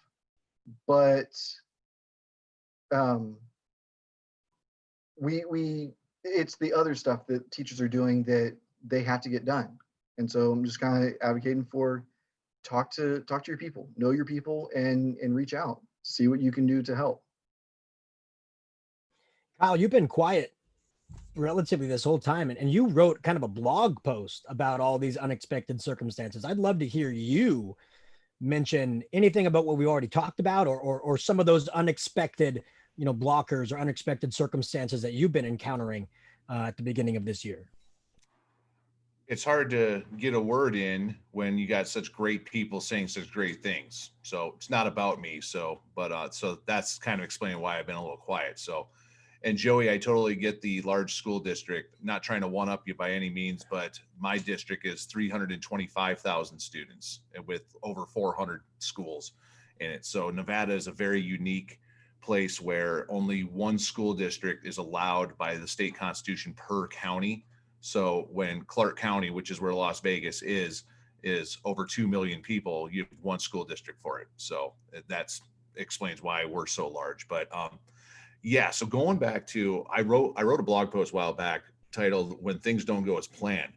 But it's the other stuff that teachers are doing that they have to get done. And so I'm just kind of advocating for talk to your people, know your people, and reach out, see what you can do to help. Kyle, you've been quiet relatively this whole time, and you wrote kind of a blog post about all these unexpected circumstances. I'd love to hear you mention anything about what we already talked about, or some of those unexpected, blockers or unexpected circumstances that you've been encountering at the beginning of this year. It's hard to get a word in when you got such great people saying such great things. So it's not about me. So that's kind of explaining why I've been a little quiet. So, and Joey, I totally get the large school district, not trying to one up you by any means, but my district is 325,000 students with over 400 schools in it. So Nevada is a very unique place where only one school district is allowed by the state constitution per county. So when Clark County, which is where Las Vegas is over 2 million people, you have one school district for it. So that explains why we're so large. But yeah, so going back to, I wrote a blog post a while back titled "When Things Don't Go as Planned,"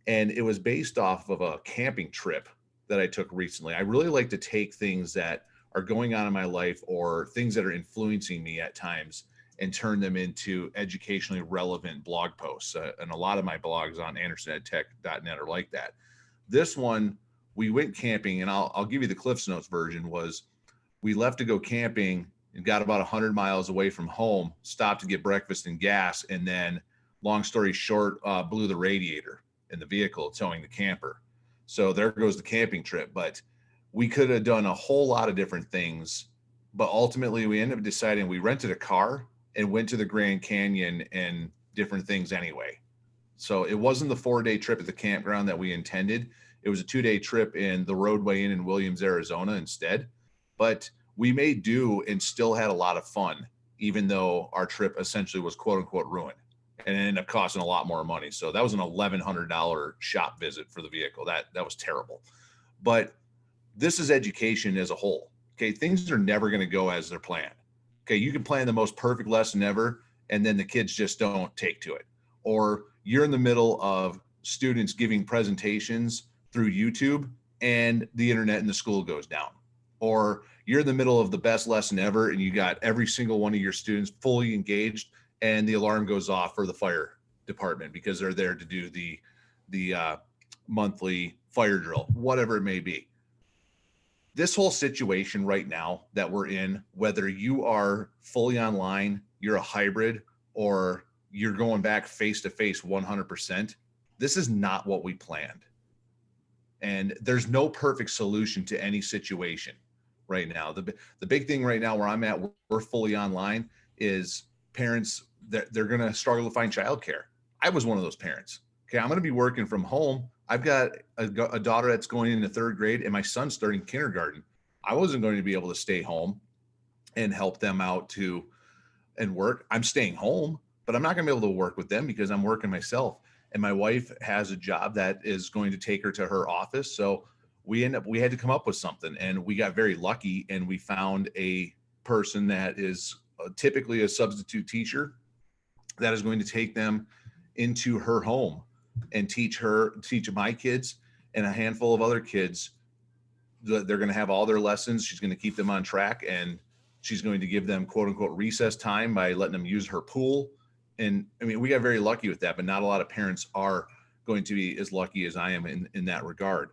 and it was based off of a camping trip that I took recently. I really like to take things that are going on in my life or things that are influencing me at times and turn them into educationally relevant blog posts. And a lot of my blogs on andersonedtech.net are like that. This one, we went camping, and I'll give you the Cliffs Notes version. Was we left to go camping and got about 100 miles away from home, stopped to get breakfast and gas, and then, long story short, blew the radiator in the vehicle towing the camper. So there goes the camping trip. But we could have done a whole lot of different things, but ultimately we ended up deciding we rented a car and went to the Grand Canyon and different things anyway. So it wasn't the 4-day trip at the campground that we intended. It was a 2-day trip in the Roadway Inn in Williams, Arizona instead. But we made do and still had a lot of fun, even though our trip essentially was quote unquote ruined. And it ended up costing a lot more money. So that was an $1,100 shop visit for the vehicle. That was terrible. But this is education as a whole. Okay, things are never going to go as they're planned. Okay, you can plan the most perfect lesson ever, and then the kids just don't take to it. Or you're in the middle of students giving presentations through YouTube, and the internet in the school goes down. Or you're in the middle of the best lesson ever, and you got every single one of your students fully engaged, and the alarm goes off for the fire department because they're there to do the monthly fire drill, whatever it may be. This whole situation right now that we're in, whether you are fully online, you're a hybrid, or you're going back face to face 100%, this is not what we planned. And there's no perfect solution to any situation right now. The big thing right now where I'm at, we're fully online, is parents that they're going to struggle to find childcare. I was one of those parents. Okay, I'm going to be working from home. I've got a daughter that's going into third grade and my son's starting kindergarten. I wasn't going to be able to stay home and help them out and work. I'm staying home, but I'm not going to be able to work with them because I'm working myself. And my wife has a job that is going to take her to her office. So we had to come up with something, and we got very lucky, and we found a person that is typically a substitute teacher that is going to take them into her home and teach my kids and a handful of other kids. They're going to have all their lessons. She's going to keep them on track, and she's going to give them quote unquote recess time by letting them use her pool. And I mean, we got very lucky with that, but not a lot of parents are going to be as lucky as I am in that regard.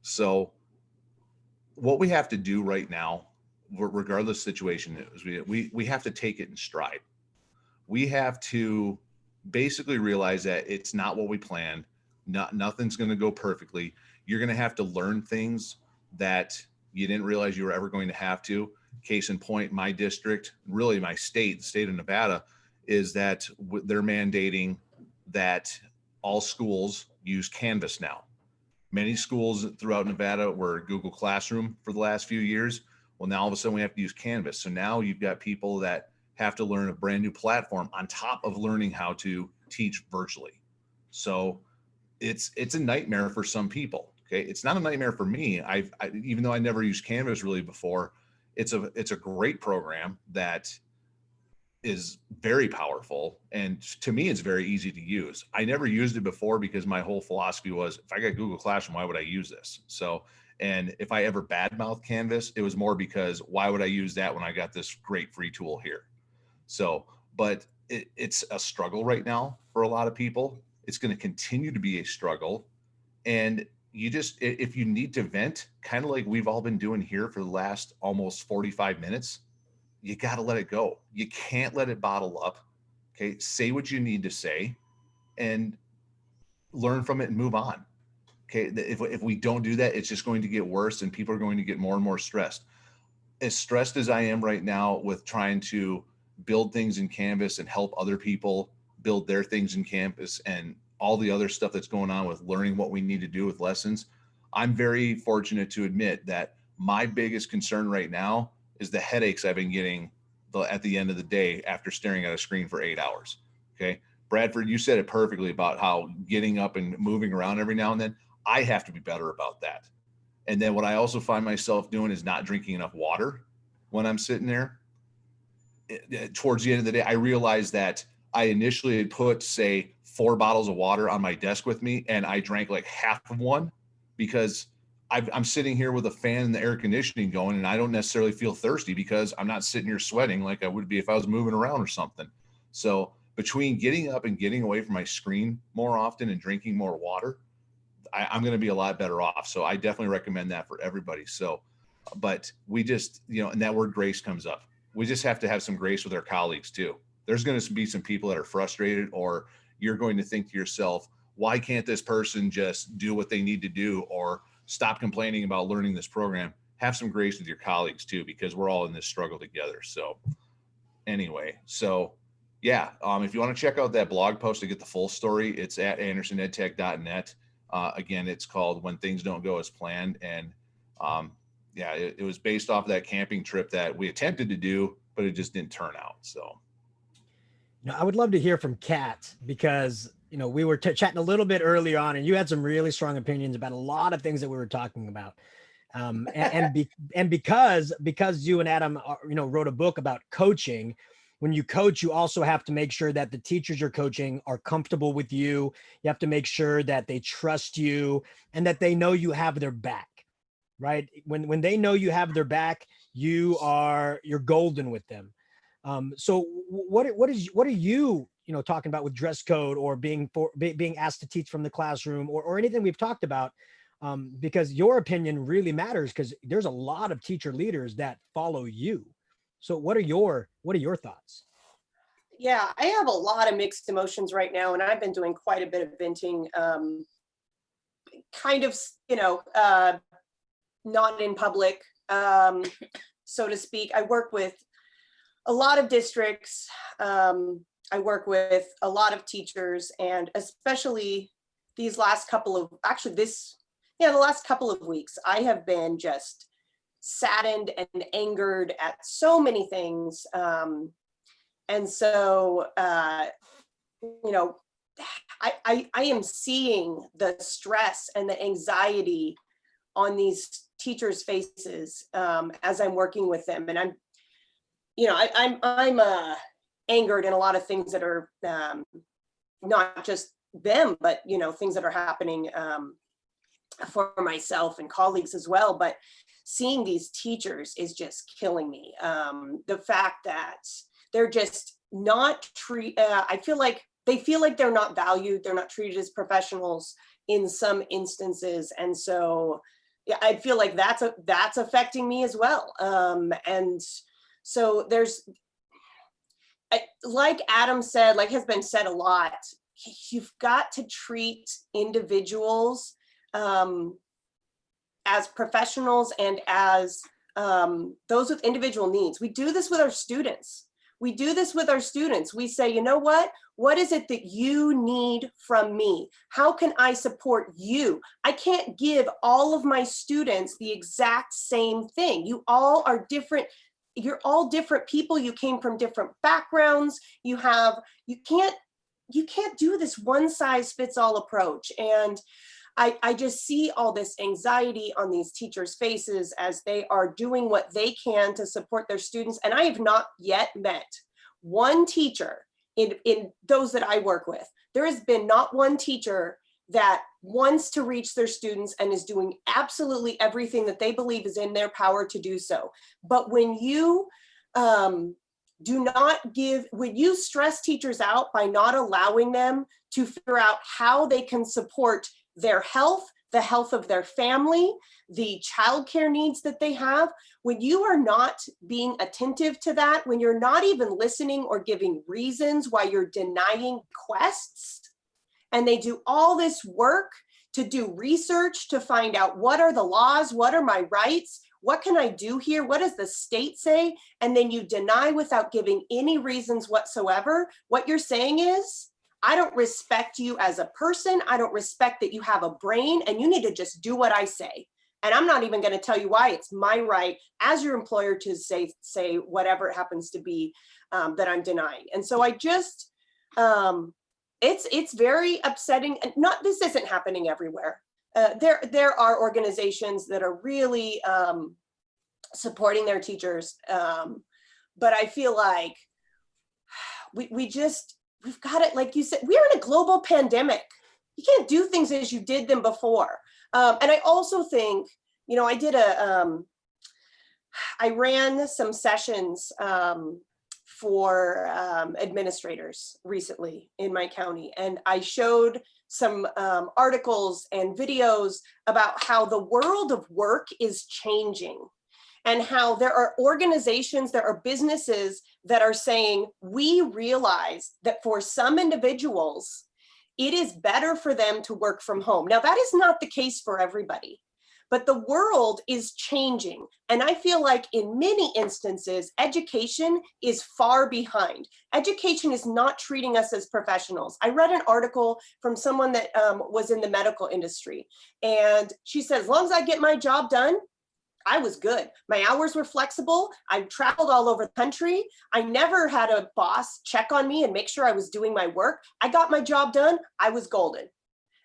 So what we have to do right now, regardless of the situation, is we have to take it in stride. We have to basically realize that it's not what we planned. Nothing's going to go perfectly. You're going to have to learn things that you didn't realize you were ever going to have to. Case in point, my district, really my state, the state of Nevada, is that they're mandating that all schools use Canvas now. Many schools throughout Nevada were Google Classroom for the last few years. Well, now all of a sudden we have to use Canvas. So now you've got people that have to learn a brand new platform on top of learning how to teach virtually. So it's a nightmare for some people. Okay, it's not a nightmare for me. Even though I never used Canvas really before, it's a great program that is very powerful, and to me it's very easy to use. I never used it before because my whole philosophy was, if I got Google Classroom, why would I use this? So, and if I ever badmouth Canvas, it was more because why would I use that when I got this great free tool here? So, but it's a struggle right now for a lot of people. It's going to continue to be a struggle, and you just, if you need to vent, kind of like we've all been doing here for the last almost 45 minutes, you got to let it go. You can't let it bottle up. Okay. Say what you need to say and learn from it and move on. Okay. If we don't do that, it's just going to get worse, and people are going to get more and more stressed. As stressed as I am right now with trying to build things in Canvas and help other people build their things in Canvas and all the other stuff that's going on with learning what we need to do with lessons, I'm very fortunate to admit that my biggest concern right now is the headaches I've been getting at the end of the day after staring at a screen for 8 hours. Okay. Bradford, you said it perfectly about how getting up and moving around every now and then. I have to be better about that. And then what I also find myself doing is not drinking enough water when I'm sitting there. Towards the end of the day, I realized that I initially had put, say, 4 bottles of water on my desk with me, and I drank like half of one because I'm sitting here with a fan and the air conditioning going, and I don't necessarily feel thirsty because I'm not sitting here sweating like I would be if I was moving around or something. So between getting up and getting away from my screen more often and drinking more water, I'm going to be a lot better off. So I definitely recommend that for everybody. So, but we just, and that word grace comes up. We just have to have some grace with our colleagues too. There's going to be some people that are frustrated, or you're going to think to yourself, why can't this person just do what they need to do, or stop complaining about learning this program? Have some grace with your colleagues too, because we're all in this struggle together. So anyway, yeah, if you want to check out that blog post to get the full story, it's at andersonedtech.net. Again, it's called When Things Don't Go as Planned. And yeah, it was based off of that camping trip that we attempted to do, but it just didn't turn out. So. I would love to hear from Kat, because we were chatting a little bit earlier on, and you had some really strong opinions about a lot of things that we were talking about. And because you and Adam, wrote a book about coaching. When you coach, you also have to make sure that the teachers you're coaching are comfortable with you. You have to make sure that they trust you and that they know you have their back, right? When they know you have their back, you're golden with them. So what are you, talking about with dress code or being asked to teach from the classroom or anything we've talked about? Because your opinion really matters, because there's a lot of teacher leaders that follow you. So what are your thoughts? Yeah, I have a lot of mixed emotions right now, and I've been doing quite a bit of venting, kind of, not in public, so to speak. I work with a lot of districts. I work with a lot of teachers, and especially these last couple of, the last couple of weeks, I have been just saddened and angered at so many things. And so, I am seeing the stress and the anxiety on these teachers' faces as I'm working with them, and I'm angered in a lot of things that are not just them, but things that are happening for myself and colleagues as well. But seeing these teachers is just killing me. The fact that they're just not I feel like they feel like they're not valued, they're not treated as professionals in some instances, and so yeah, I feel like that's affecting me as well. And so like Adam said, like has been said a lot, you've got to treat individuals as professionals and as those with individual needs. We do this with our students. We say, you know what is it that you need from me? How can I support you? I can't give all of my students the exact same thing. You all are different. You're all different people. You came from different backgrounds. You can't do this one size fits all approach. And I just see all this anxiety on these teachers' faces as they are doing what they can to support their students. And I have not yet met one teacher in those that I work with. There has been not one teacher that wants to reach their students and is doing absolutely everything that they believe is in their power to do so. But when you when you stress teachers out by not allowing them to figure out how they can support their health, the health of their family, the childcare needs that they have, when you are not being attentive to that, when you're not even listening or giving reasons why you're denying requests, and they do all this work to do research to find out what are the laws, what are my rights, what can I do here, what does the state say, and then you deny without giving any reasons whatsoever, what you're saying is, I don't respect you as a person. I don't respect that you have a brain, and you need to just do what I say. And I'm not even going to tell you why. It's my right as your employer to say whatever it happens to be that I'm denying. And so I just, it's very upsetting. And this isn't happening everywhere. There are organizations that are really supporting their teachers, but I feel like we've got it, like you said, we're in a global pandemic. You can't do things as you did them before. And I also think, I ran some sessions for administrators recently in my county, and I showed some articles and videos about how the world of work is changing, and how there are organizations, there are businesses that are saying, we realize that for some individuals, it is better for them to work from home. Now, that is not the case for everybody, but the world is changing. And I feel like in many instances, education is far behind. Education is not treating us as professionals. I read an article from someone that was in the medical industry, and she said, as long as I get my job done, I was good. My hours were flexible. I traveled all over the country. I never had a boss check on me and make sure I was doing my work. I got my job done. I was golden.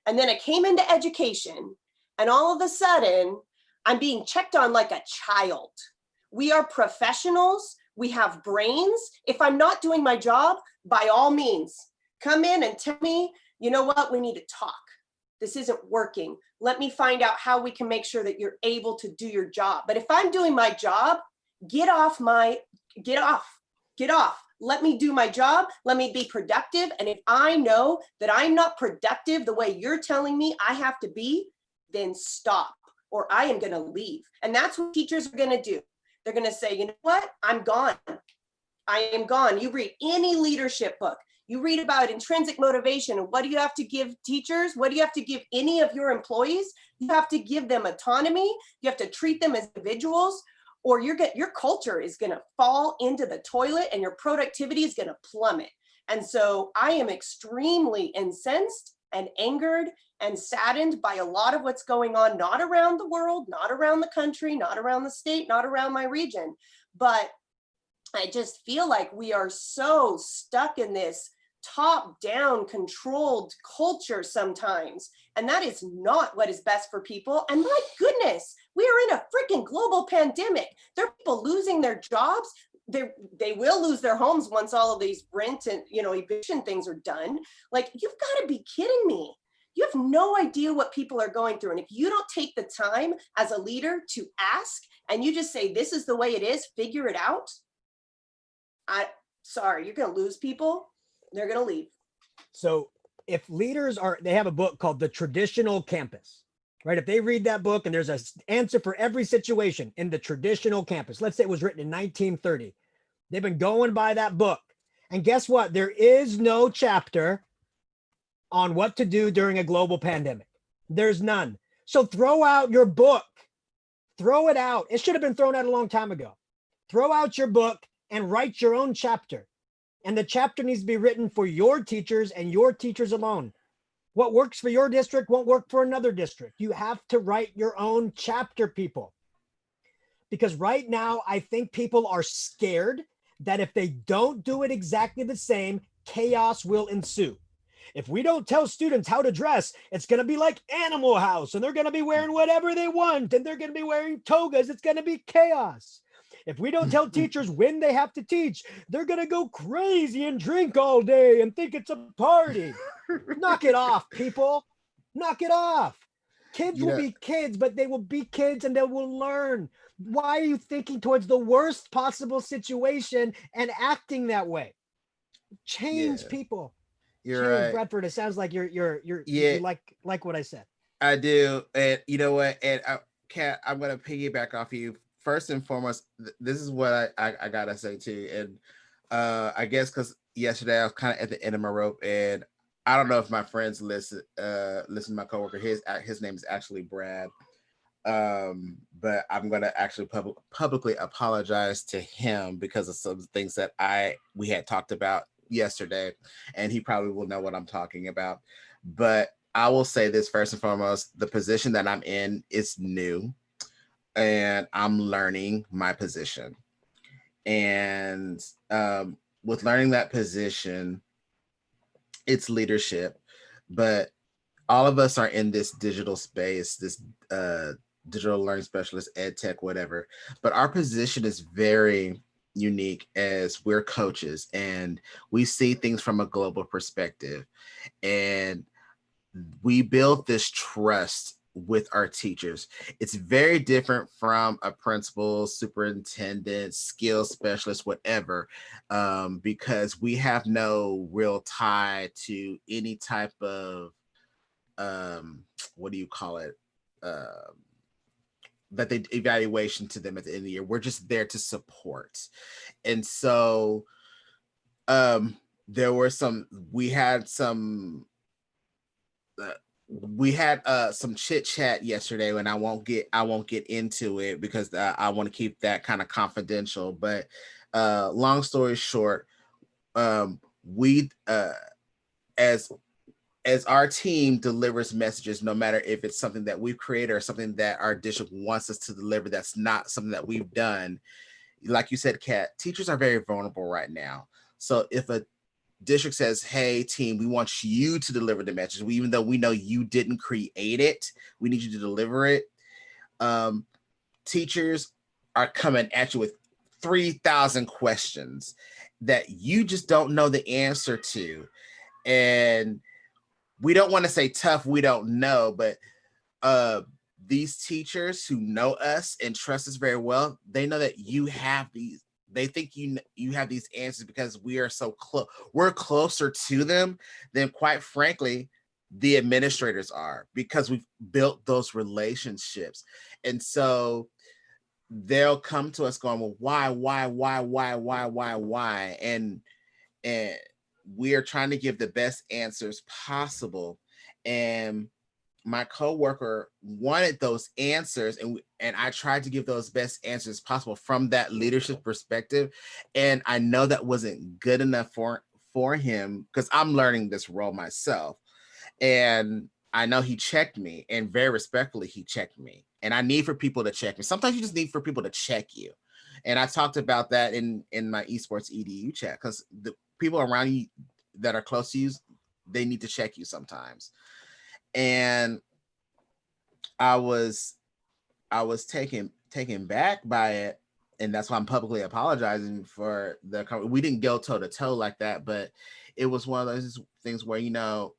And then I came into education, and all of a sudden, I'm being checked on like a child. We are professionals. We have brains. If I'm not doing my job, by all means, come in and tell me, you know what, we need to talk. This isn't working. Let me find out how we can make sure that you're able to do your job. But if I'm doing my job, get off. get off. Let me do my job. Let me be productive. And if I know that I'm not productive the way you're telling me I have to be, then stop, or I am going to leave. And that's what teachers are going to do. They're going to say, you know what? I'm gone. I am gone. You read any leadership book. You read about intrinsic motivation. And what do you have to give teachers? What do you have to give any of your employees? You have to give them autonomy. You have to treat them as individuals, or your culture is going to fall into the toilet and your productivity is going to plummet. And so I am extremely incensed and angered and saddened by a lot of what's going on, not around the world, not around the country, not around the state, not around my region. But I just feel like we are so stuck in this top-down controlled culture sometimes. And that is not what is best for people. And my goodness, we are in a freaking global pandemic. There are people losing their jobs. They will lose their homes once all of these rent and eviction things are done. Like, you've got to be kidding me. You have no idea what people are going through. And if you don't take the time as a leader to ask, and you just say, this is the way it is, figure it out, sorry, you're going to lose people. They're going to leave. So if leaders they have a book called The Traditional Campus, right? If they read that book and there's an answer for every situation in the traditional campus, let's say it was written in 1930, they've been going by that book. And guess what? There is no chapter on what to do during a global pandemic. There's none. So throw out your book. Throw it out. It should have been thrown out a long time ago. Throw out your book and write your own chapter. And the chapter needs to be written for your teachers and your teachers alone. What works for your district won't work for another district. You have to write your own chapter, people. Because right now, I think people are scared that if they don't do it exactly the same, chaos will ensue. If we don't tell students how to dress, it's going to be like Animal House, and they're going to be wearing whatever they want, and they're going to be wearing togas. It's going to be chaos. If we don't tell teachers when they have to teach, they're going to go crazy and drink all day and think it's a party. Knock it off, people. Knock it off. Kids will be kids, but they will be kids and they will learn. Why are you thinking towards the worst possible situation and acting that way? Change people. You're right, Bradford. It sounds like you like what I said. I do, and you know what? And Kat, I'm gonna piggyback off you. First and foremost, this is what I gotta say too, and I guess because yesterday I was kind of at the end of my rope, and I don't know if my friends listen to my coworker. His name is actually Brad, but I'm gonna actually publicly apologize to him because of some things that we had talked about yesterday, and he probably will know what I'm talking about. But I will say this first and foremost: the position that I'm in is new, and I'm learning my position. And with learning that position, it's leadership, but all of us are in this digital space, this digital learning specialist, ed tech, whatever. But our position is very unique as we're coaches and we see things from a global perspective. And we build this trust with our teachers. It's very different from a principal, superintendent, skills specialist, whatever, because we have no real tie to any type of, what do you call it? That the evaluation to them at the end of the year. We're just there to support. And so we had some chit chat yesterday, and I won't get into it because I want to keep that kind of confidential. But long story short, we as our team delivers messages, no matter if it's something that we've created or something that our district wants us to deliver, that's not something that we've done. Like you said, Kat, teachers are very vulnerable right now. So if a district says, hey team, we want you to deliver the message, even though we know you didn't create it, we need you to deliver it. Teachers are coming at you with 3,000 questions that you just don't know the answer to. And we don't want to say tough, we don't know, but these teachers who know us and trust us very well, they know that you have they think you have these answers because we are so close. We're closer to them than, quite frankly, the administrators are, because we've built those relationships. And so they'll come to us going, well, why? And we are trying to give the best answers possible. And my coworker wanted those answers, and I tried to give those best answers possible from that leadership perspective. And I know that wasn't good enough for him, because I'm learning this role myself. And I know he checked me, and very respectfully, he checked me. And I need for people to check me. Sometimes you just need for people to check you. And I talked about that in my esports EDU chat, because the people around you that are close to you, they need to check you sometimes. And I was taken back by it, and that's why I'm publicly apologizing for we didn't go toe to toe like that, but it was one of those things where,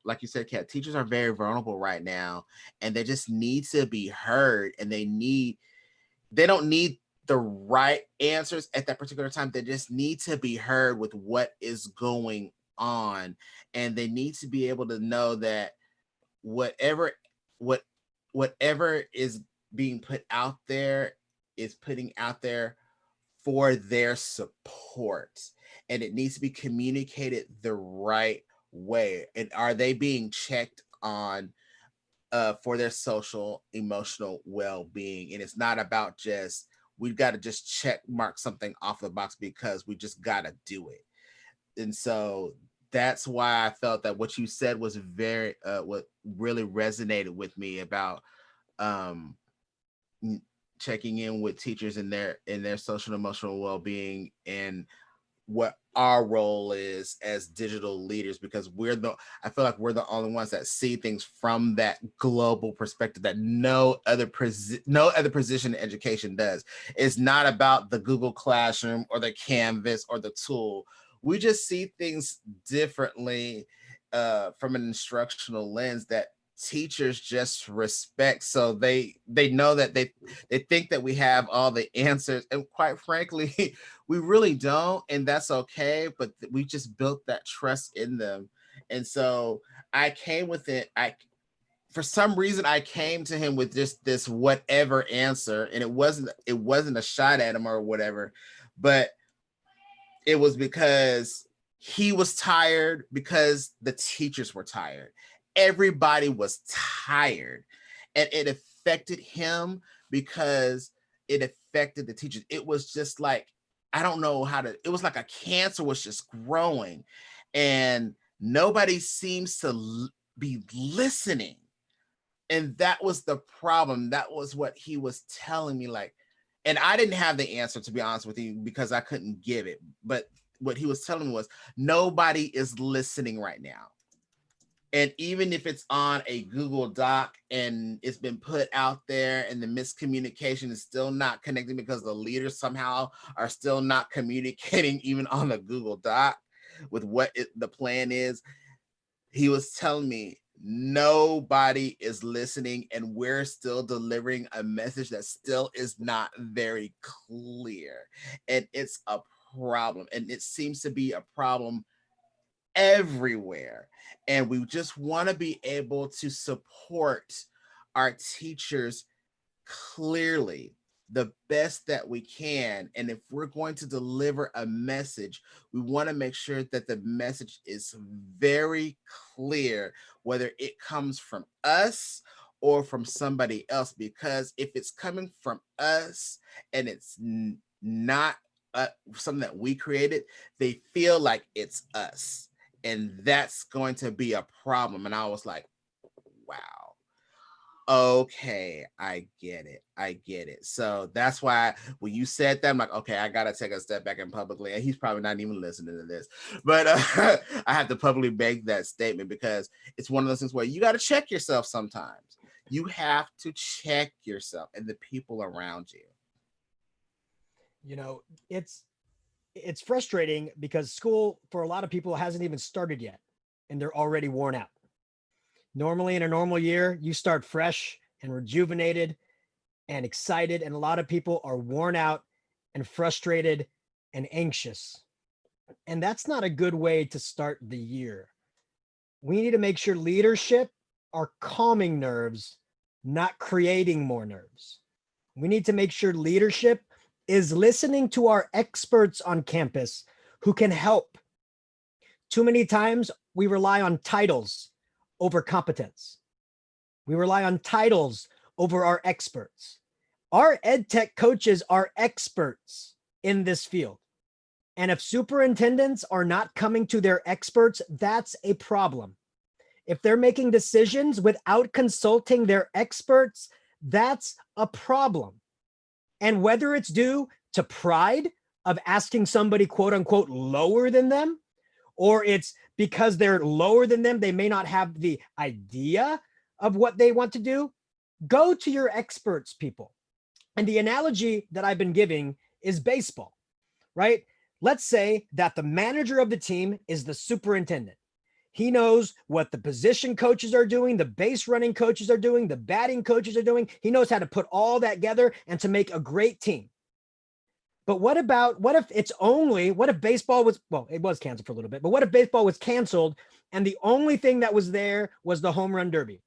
like you said, Kat, teachers are very vulnerable right now, and they just need to be heard, and they don't need the right answers at that particular time. They just need to be heard with what is going on, and they need to be able to know that whatever is being put out there is putting out there for their support, and it needs to be communicated the right way. And are they being checked on for their social emotional well-being? And it's not about just, we've got to just check mark something off the box because we just got to do it. And so that's why I felt that what you said was very what really resonated with me about checking in with teachers in their social and emotional well-being, and what our role is as digital leaders, because I feel like we're the only ones that see things from that global perspective that no other position in education does. It's not about the Google Classroom or the Canvas or the tool. We just see things differently from an instructional lens that teachers just respect. So they know that they think that we have all the answers, and quite frankly, we really don't, and that's okay. But we just built that trust in them. And so I came with it. For some reason, I came to him with just this whatever answer, and it wasn't a shot at him or whatever, but it was because he was tired, because the teachers were tired. Everybody was tired, and it affected him because it affected the teachers. It was just like, I don't know it was like a cancer was just growing, and nobody seems to be listening. And that was the problem. That was what he was telling me, like, and I didn't have the answer, to be honest with you, because I couldn't give it. But what he was telling me was, nobody is listening right now. And even if it's on a Google Doc and it's been put out there, and the miscommunication is still not connecting because the leaders somehow are still not communicating even on the Google Doc with what the plan is, he was telling me nobody is listening, and we're still delivering a message that still is not very clear. And it's a problem, and it seems to be a problem everywhere. And we just want to be able to support our teachers clearly, the best that we can. And if we're going to deliver a message, we want to make sure that the message is very clear, whether it comes from us or from somebody else. Because if it's coming from us and it's not something that we created, they feel like it's us. And that's going to be a problem. And I was like, wow. Okay, I get it. So that's why when you said that, I'm like, okay, I gotta take a step back in publicly. And he's probably not even listening to this, but I have to publicly make that statement, because it's one of those things where you got to check yourself sometimes. You have to check yourself and the people around you. It's frustrating because school for a lot of people hasn't even started yet, and they're already worn out. Normally in a normal year, you start fresh and rejuvenated and excited, and a lot of people are worn out and frustrated and anxious. And that's not a good way to start the year. We need to make sure leadership are calming nerves, not creating more nerves. We need to make sure leadership is listening to our experts on campus who can help. Too many times we rely on titles over competence. We rely on titles over our experts. Our ed tech coaches are experts in this field. And if superintendents are not coming to their experts, that's a problem. If they're making decisions without consulting their experts, that's a problem. And whether it's due to pride of asking somebody, quote unquote, lower than them, or it's because they're lower than them, they may not have the idea of what they want to do, go to your experts, people. And the analogy that I've been giving is baseball, right? Let's say that the manager of the team is the superintendent. He knows what the position coaches are doing, the base running coaches are doing, the batting coaches are doing. He knows how to put all that together and to make a great team. But what if baseball was, well, it was canceled for a little bit, but what if baseball was canceled and the only thing that was there was the home run derby?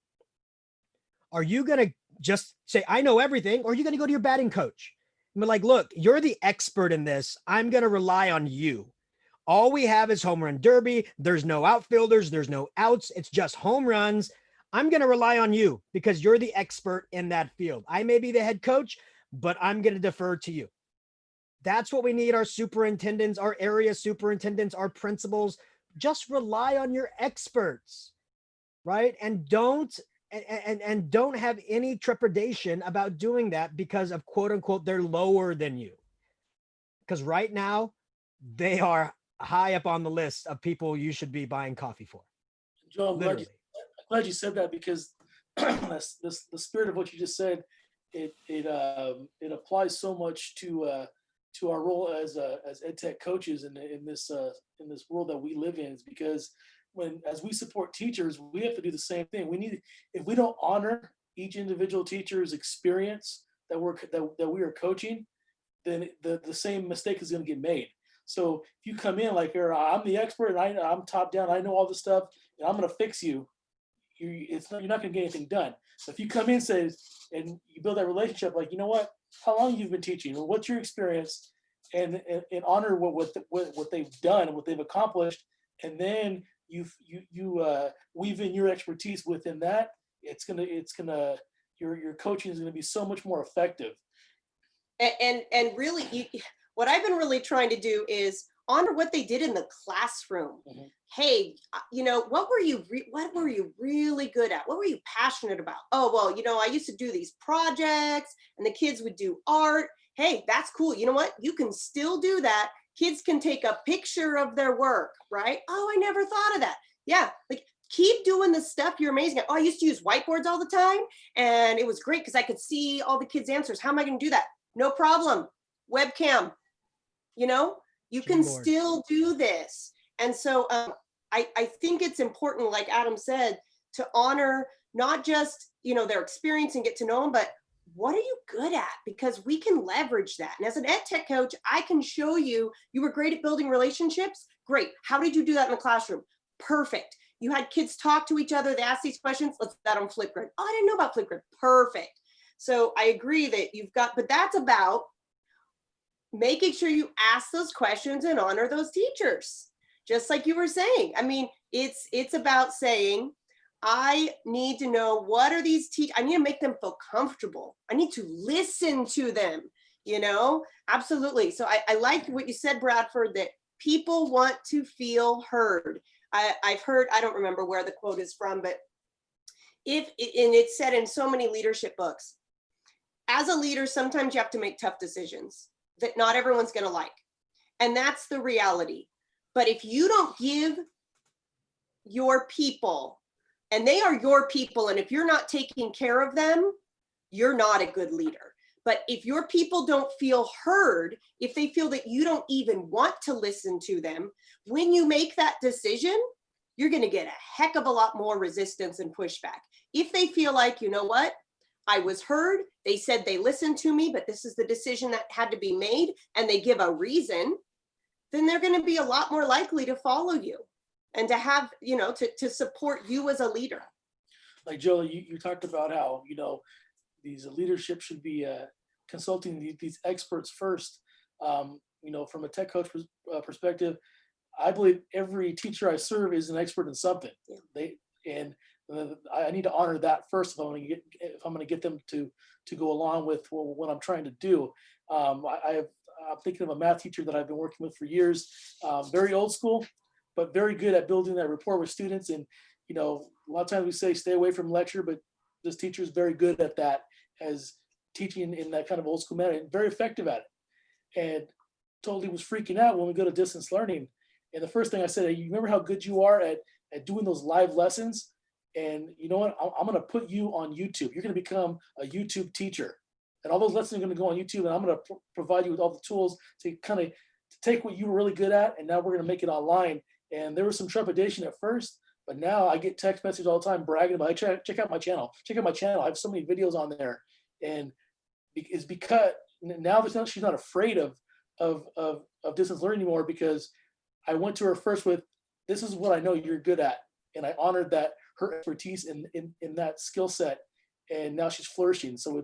Are you going to just say, I know everything, or are you going to go to your batting coach and be like, look, you're the expert in this. I'm going to rely on you. All we have is home run derby. There's no outfielders. There's no outs. It's just home runs. I'm going to rely on you because you're the expert in that field. I may be the head coach, but I'm going to defer to you. That's what we need our superintendents, our area superintendents, our principals. Just rely on your experts, right? And don't have any trepidation about doing that because of quote unquote, they're lower than you. Because right now they are high up on the list of people you should be buying coffee for. Joe, I'm glad you said that because the spirit of what you just said, it applies so much to our role as ed tech coaches in this world that we live in. Is because as we support teachers, we have to do the same thing. If we don't honor each individual teacher's experience that we are coaching, then the same mistake is going to get made. So if you come in like, I'm the expert and I'm top down, I know all this stuff, and I'm going to fix you, you're not going to get anything done. So if you come in and you build that relationship, like, you know what, how long you've been teaching, or what's your experience, and honor what they've done and what they've accomplished, and then you weave in your expertise within that, your coaching is gonna be so much more effective. And really, what I've been really trying to do is honor what they did in the classroom. Mm-hmm. Hey, what were you really good at? What were you passionate about? Oh, well, I used to do these projects and the kids would do art. Hey, that's cool. You know what? You can still do that. Kids can take a picture of their work, right? Oh, I never thought of that. Yeah, like keep doing the stuff you're amazing at. Oh, I used to use whiteboards all the time and it was great because I could see all the kids' answers. How am I going to do that? No problem. Webcam, you can still do this. And so I think it's important, like Adam said, to honor not just, their experience and get to know them, but what are you good at? Because we can leverage that. And as an ed tech coach, I can show you were great at building relationships. Great. How did you do that in the classroom? Perfect. You had kids talk to each other. They asked these questions. Let's do that on Flipgrid. Oh, I didn't know about Flipgrid. Perfect. So I agree that but that's about making sure you ask those questions and honor those teachers. Just like you were saying. I mean, it's about saying, I need to know what are these teachers. I need to make them feel comfortable. I need to listen to them, absolutely. So I like what you said, Bradford, that people want to feel heard. I've heard, I don't remember where the quote is from, but and it's said in so many leadership books, as a leader, sometimes you have to make tough decisions that not everyone's going to like. And that's the reality. But if you don't give your people, and they are your people, and if you're not taking care of them, you're not a good leader. But if your people don't feel heard, if they feel that you don't even want to listen to them, when you make that decision, you're going to get a heck of a lot more resistance and pushback. If they feel like, you know what, I was heard, they said they listened to me, but this is the decision that had to be made, and they give a reason, then they're going to be a lot more likely to follow you and to have, to support you as a leader. Like Joe, you talked about how, these leadership should be consulting these experts first. From a tech coach perspective, I believe every teacher I serve is an expert in something. Yeah. I need to honor that first if I'm going to get them to go along with what I'm trying to do. I'm thinking of a math teacher that I've been working with for years, very old school, but very good at building that rapport with students. And, a lot of times we say stay away from lecture, but this teacher is very good at that, as teaching in that kind of old school manner, and very effective at it. And totally was freaking out when we go to distance learning. And the first thing I said, hey, you remember how good you are at doing those live lessons? And you know what? I'm going to put you on YouTube. You're going to become a YouTube teacher. And all those lessons are going to go on YouTube. And I'm going to provide you with all the tools to kind of take what you were really good at. And now we're going to make it online. And there was some trepidation at first, but now I get text messages all the time bragging about, hey, check out my channel. Check out my channel. I have so many videos on there. And it's because now she's not afraid of distance learning anymore, because I went to her first with, this is what I know you're good at. And I honored that, her expertise in that skill set. And now she's flourishing. So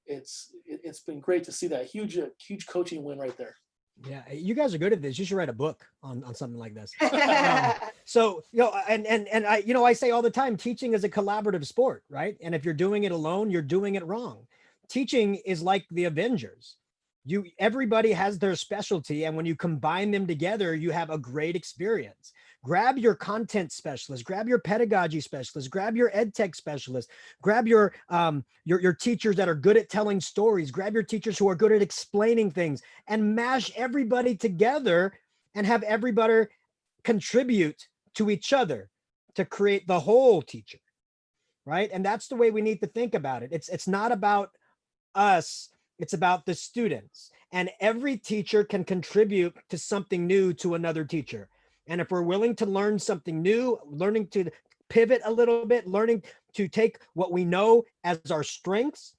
it's been great to see that huge coaching win right there. Yeah, you guys are good at this. You should write a book on something like this. So, and I say all the time, teaching is a collaborative sport, right? And if you're doing it alone, you're doing it wrong. Teaching is like the Avengers. Everybody has their specialty, and when you combine them together, you have a great experience. Grab your content specialist, grab your pedagogy specialist, grab your ed tech specialist, grab your teachers that are good at telling stories, grab your teachers who are good at explaining things, and mash everybody together and have everybody contribute to each other to create the whole teacher, right? And that's the way we need to think about it. It's not about us. It's about the students, and every teacher can contribute to something new to another teacher. And if we're willing to learn something new, learning to pivot a little bit, learning to take what we know as our strengths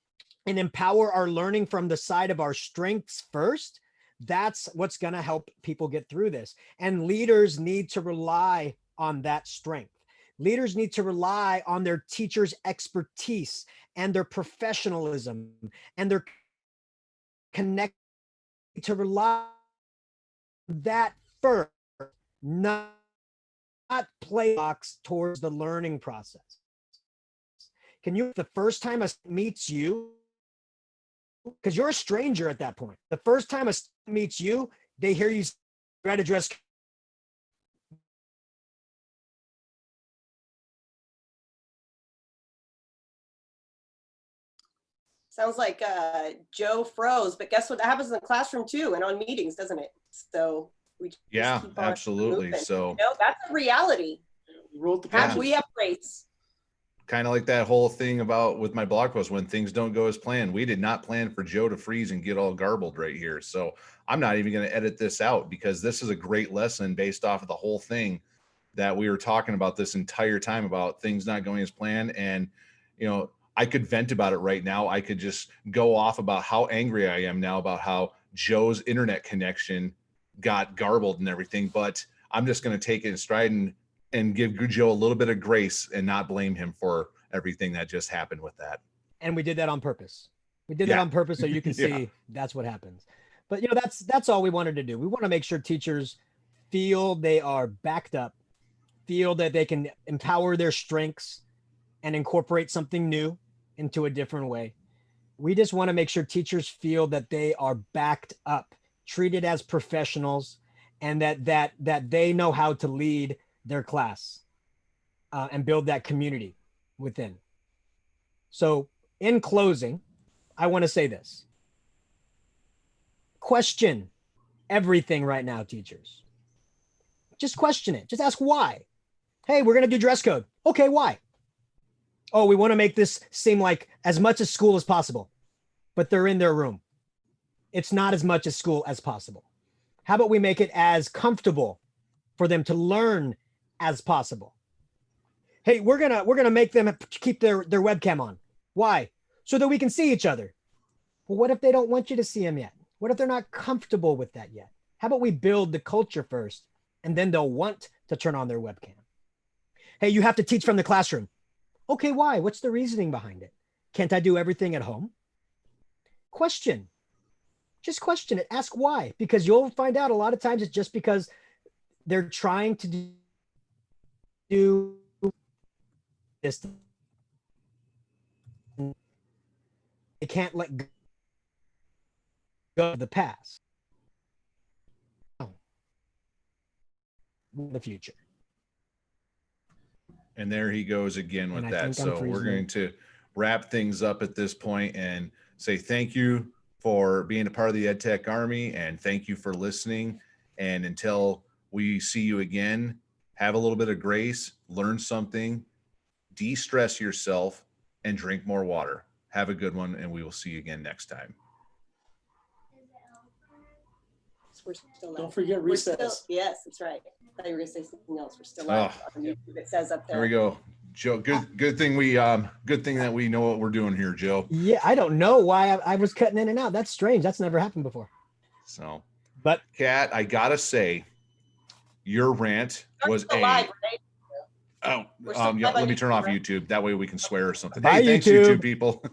and empower our learning from the side of our strengths first, that's what's going to help people get through this. And leaders need to rely on that strength. Leaders need to rely on their teachers' expertise and their professionalism and their connect to rely on that first, not play box towards the learning process. Can you, the first time a student meets you, because you're a stranger at that point, the first time a student meets you, they hear you at a dress. Sounds like Joe froze, but guess what? That happens in the classroom too, and on meetings, doesn't it? So we just keep on absolutely. moving. So that's a reality. We have race. Kind of like that whole thing about with my blog post, when things don't go as planned. We did not plan for Joe to freeze and get all garbled right here. So I'm not even going to edit this out, because this is a great lesson based off of the whole thing that we were talking about this entire time, about things not going as planned. And, I could vent about it right now. I could just go off about how angry I am now about how Joe's internet connection got garbled and everything, but I'm just going to take it in stride and give Joe a little bit of grace and not blame him for everything that just happened with that. And we did that on purpose. We did that on purpose, so you can see that's what happens. But that's all we wanted to do. We want to make sure teachers feel they are backed up, feel that they can empower their strengths and incorporate something new into a different way. We just want to make sure teachers feel that they are backed up, treated as professionals, and that they know how to lead their class and build that community within. So in closing, I want to say this. Question everything right now, teachers. Just question it. Just ask why. Hey, we're going to do dress code. Okay, why? Oh, we want to make this seem like as much as school as possible, but they're in their room. It's not as much as school as possible. How about we make it as comfortable for them to learn as possible? Hey, we're gonna make them keep their webcam on. Why? So that we can see each other. Well, what if they don't want you to see them yet? What if they're not comfortable with that yet? How about we build the culture first, and then they'll want to turn on their webcam? Hey, you have to teach from the classroom. Okay, why? What's the reasoning behind it? Can't I do everything at home? Question. Just question it. Ask why, because you'll find out a lot of times it's just because they're trying to do this. They can't let go of the past. The future. And there he goes again with And I that. think I'm So we're freezing. going to wrap things up at this point and say thank you for being a part of the EdTech Army, and thank you for listening. And until we see you again, have a little bit of grace, learn something, de-stress yourself, and drink more water. Have a good one, and we will see you again next time. We're still live. Don't forget We're still, recess. yes, that's right. I thought you were going to say something else. We're still live on YouTube. It says up there. There we go. Joe, good thing that we know what we're doing here, Joe. Yeah, I don't know why I was cutting in and out. That's strange. That's never happened before. So, but Kat, I gotta say, your rant was still live, right? let me turn off YouTube. That way we can swear or something. Bye, Hey, thanks YouTube. YouTube people.